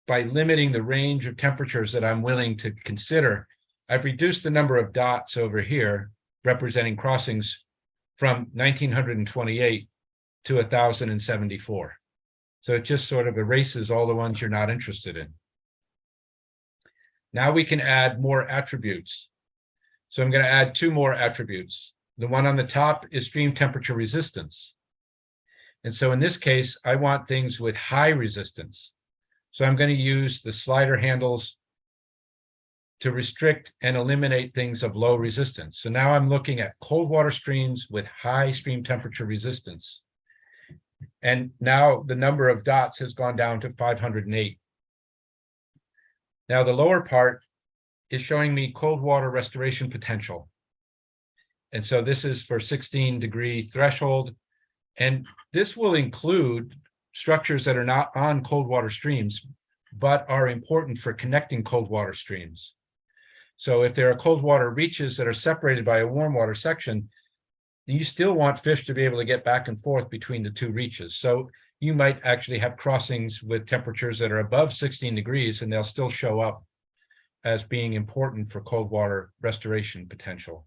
by limiting the range of temperatures that I'm willing to consider, I've reduced the number of dots over here representing crossings from 1,928 to 1,074. So it just sort of erases all the ones you're not interested in. Now we can add more attributes. So I'm going to add 2 more attributes. The one on the top is stream temperature resistance. And so in this case, I want things with high resistance. So I'm going to use the slider handles to restrict and eliminate things of low resistance. So now I'm looking at cold water streams with high stream temperature resistance. And now the number of dots has gone down to 508. Now the lower part is showing me cold water restoration potential. And so this is for 16-degree threshold. And this will include structures that are not on cold water streams, but are important for connecting cold water streams. So if there are cold water reaches that are separated by a warm water section, you still want fish to be able to get back and forth between the two reaches. So you might actually have crossings with temperatures that are above 16 degrees, and they'll still show up as being important for cold water restoration potential.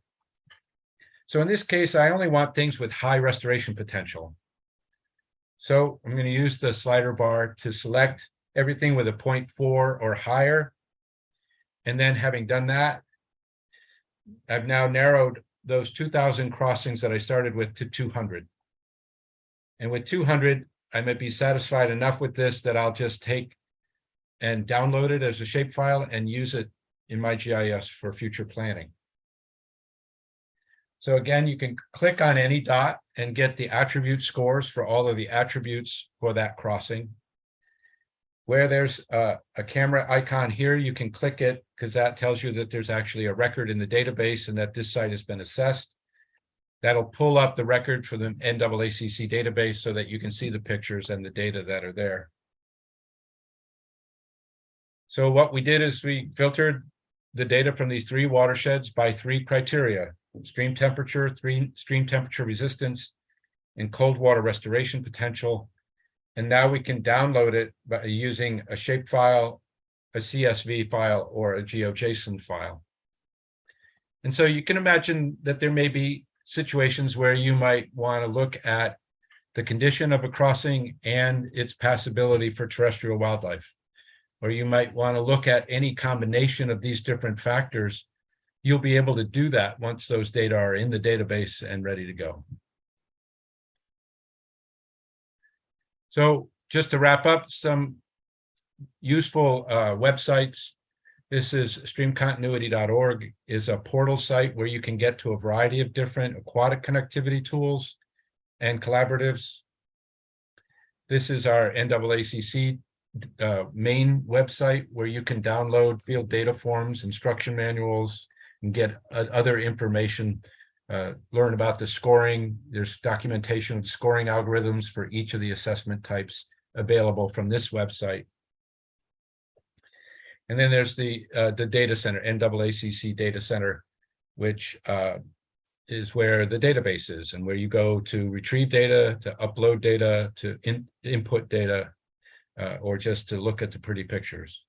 So in this case, I only want things with high restoration potential. So I'm going to use the slider bar to select everything with a 0.4 or higher. And then having done that, I've now narrowed those 2,000 crossings that I started with to 200. And with 200, I might be satisfied enough with this that I'll just take and download it as a shapefile and use it in my GIS for future planning. So again, you can click on any dot and get the attribute scores for all of the attributes for that crossing. Where there's a camera icon here, you can click it because that tells you that there's actually a record in the database and that this site has been assessed. That'll pull up the record for the NAACC database so that you can see the pictures and the data that are there. So what we did is we filtered the data from these 3 watersheds by 3 criteria: stream temperature, stream temperature resistance, and cold water restoration potential. And now we can download it by using a shapefile, a CSV file, or a GeoJSON file. And so you can imagine that there may be situations where you might want to look at the condition of a crossing and its passability for terrestrial wildlife. Or you might want to look at any combination of these different factors. You'll be able to do that once those data are in the database and ready to go. So just to wrap up, some useful websites. This is streamcontinuity.org, is a portal site where you can get to a variety of different aquatic connectivity tools and collaboratives. This is our NAACC main website where you can download field data forms, instruction manuals, and get other information, learn about the scoring. There's documentation of scoring algorithms for each of the assessment types available from this website. And then there's the data center, NAACC data center, which is where the database is and where you go to retrieve data, to upload data, to input data, or just to look at the pretty pictures.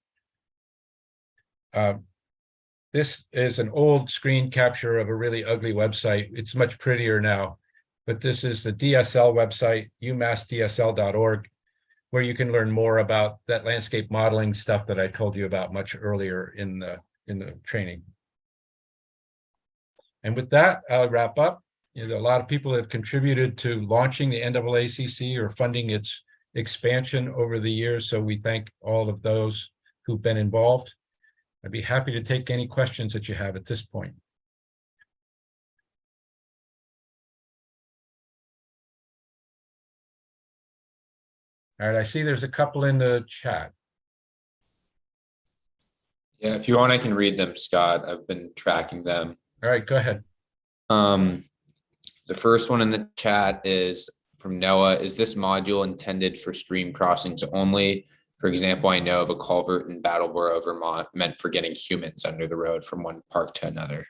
This is an old screen capture of a really ugly website. It's much prettier now, but this is the DSL website, umassdsl.org, where you can learn more about that landscape modeling stuff that I told you about much earlier in the training. And with that, I'll wrap up. A lot of people have contributed to launching the NAACC or funding its expansion over the years, so we thank all of those who've been involved. I'd be happy to take any questions that you have at this point. All right, I see there's a couple in the chat. Yeah, if you want, I can read them, Scott. I've been tracking them. All right, go ahead. The first one in the chat is from Noah. Is this module intended for stream crossings only? For example, I know of a culvert in Brattleboro, Vermont, meant for getting humans under the road from one park to another.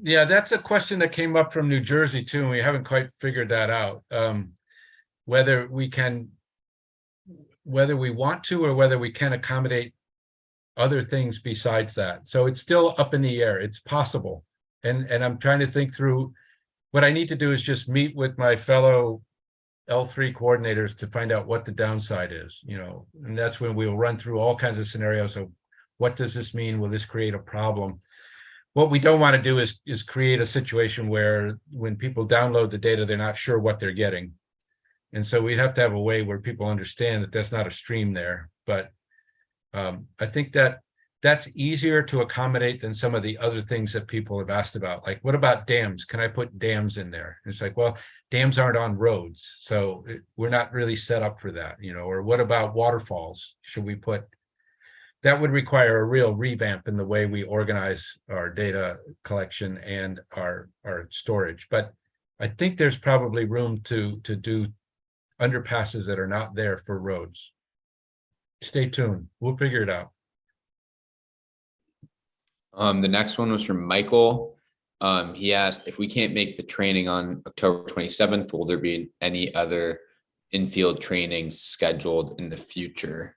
Yeah, that's a question that came up from New Jersey too, and we haven't quite figured that out. Whether we want to, or whether we can accommodate other things besides that. So it's still up in the air. It's possible. And I'm trying to think through what I need to do is just meet with my fellow L3 coordinators to find out what the downside is, and that's when we'll run through all kinds of scenarios of what does this mean? Will this create a problem? What we don't want to do is create a situation where when people download the data, they're not sure what they're getting. And so we'd have to have a way where people understand that that's not a stream there. But I think that's easier to accommodate than some of the other things that people have asked about. Like, what about dams? Can I put dams in there? It's like, well, dams aren't on roads, so we're not really set up for that, or what about waterfalls? Should we put that would require a real revamp in the way we organize our data collection and our storage. But I think there's probably room to do underpasses that are not there for roads. Stay tuned. We'll figure it out. The next one was from Michael. He asked if we can't make the training on October 27th, will there be any other in-field trainings scheduled in the future?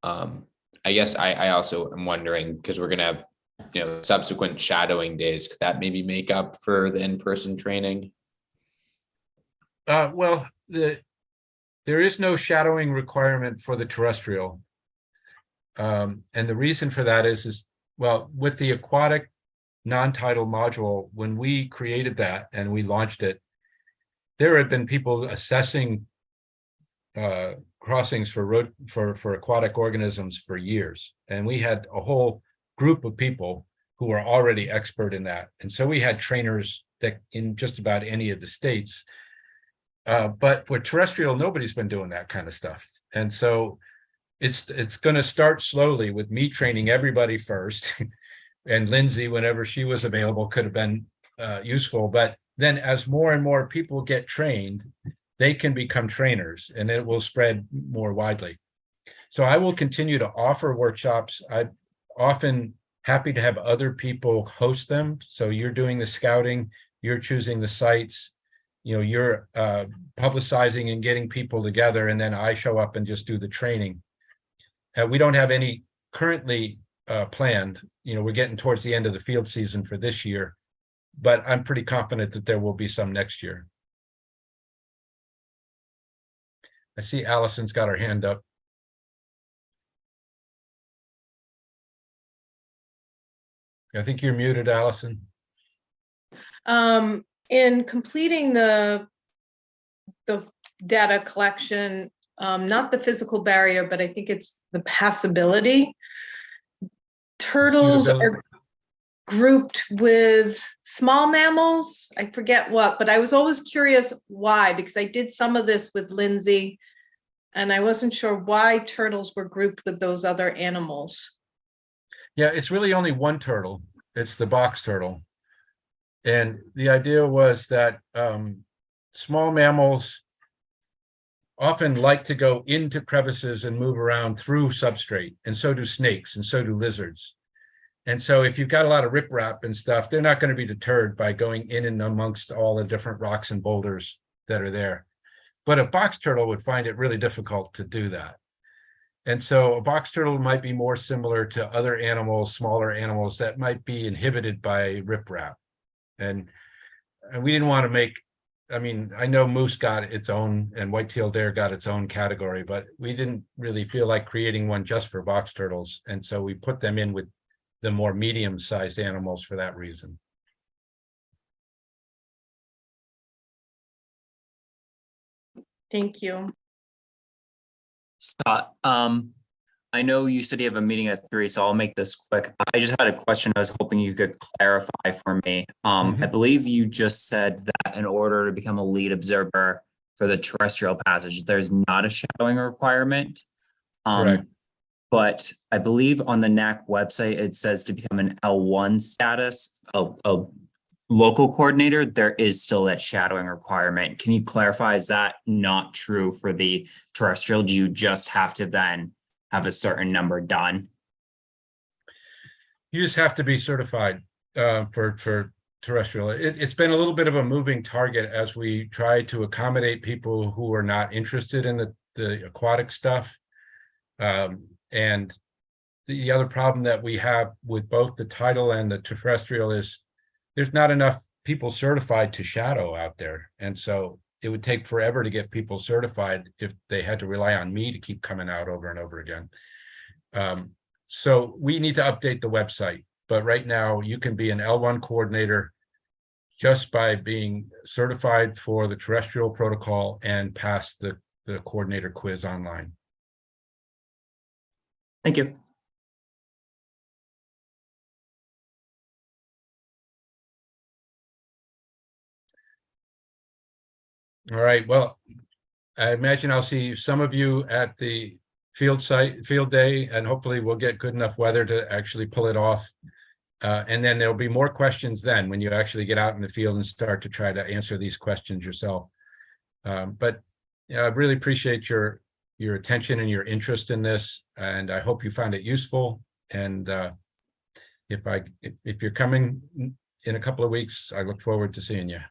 I guess I also am wondering, because we're going to have, subsequent shadowing days, could that maybe make up for the in-person training? Well, there is no shadowing requirement for the terrestrial. And the reason for that is well, with the aquatic non-tidal module, when we created that and we launched it, there had been people assessing crossings for aquatic organisms for years. And we had a whole group of people who were already expert in that. And so we had trainers that in just about any of the states. But for terrestrial, nobody's been doing that kind of stuff. And so it's going to start slowly with me training everybody first. And Lindsay, whenever she was available, could have been useful. But then as more and more people get trained, they can become trainers and it will spread more widely. So I will continue to offer workshops. I'm often happy to have other people host them. So you're doing the scouting, you're choosing the sites, you're publicizing and getting people together, and then I show up and just do the training. We don't have any currently planned. We're getting towards the end of the field season for this year, but I'm pretty confident that there will be some next year. I see Allison's got her hand up. I think you're muted, Allison. In completing the data collection, not the physical barrier, but I think it's the passability. Turtles are grouped with small mammals. I forget what, but I was always curious why, because I did some of this with Lindsay and I wasn't sure why turtles were grouped with those other animals. Yeah, it's really only one turtle. It's the box turtle. And the idea was that small mammals often like to go into crevices and move around through substrate, and so do snakes, and so do lizards. And so if you've got a lot of riprap and stuff, they're not going to be deterred by going in and amongst all the different rocks and boulders that are there. But a box turtle would find it really difficult to do that. And so a box turtle might be more similar to other animals, smaller animals that might be inhibited by riprap. And we didn't want to make, I know moose got its own and white-tailed deer got its own category, but we didn't really feel like creating one just for box turtles. And so we put them in with the more medium-sized animals for that reason. Thank you. Scott, I know you said you have a meeting at 3, so I'll make this quick. I just had a question I was hoping you could clarify for me. I believe you just said that in order to become a lead observer for the terrestrial passage, there's not a shadowing requirement. Correct. But I believe on the NAACC website, it says to become an L1 status, a local coordinator, there is still that shadowing requirement. Can you clarify, is that not true for the terrestrial? Do you just have to then have a certain number done? You just have to be certified for terrestrial. It's been a little bit of a moving target as we try to accommodate people who are not interested in the aquatic stuff. And the other problem that we have with both the tidal and the terrestrial is there's not enough people certified to shadow out there. And so it would take forever to get people certified if they had to rely on me to keep coming out over and over again. So we need to update the website. But right now you can be an L1 coordinator just by being certified for the terrestrial protocol and pass the coordinator quiz online. Thank you. All right, well, I imagine I'll see some of you at the field day, and hopefully we'll get good enough weather to actually pull it off. And then there'll be more questions then when you actually get out in the field and start to try to answer these questions yourself. But I really appreciate your attention and your interest in this, and I hope you found it useful. And if you're coming in a couple of weeks, I look forward to seeing you.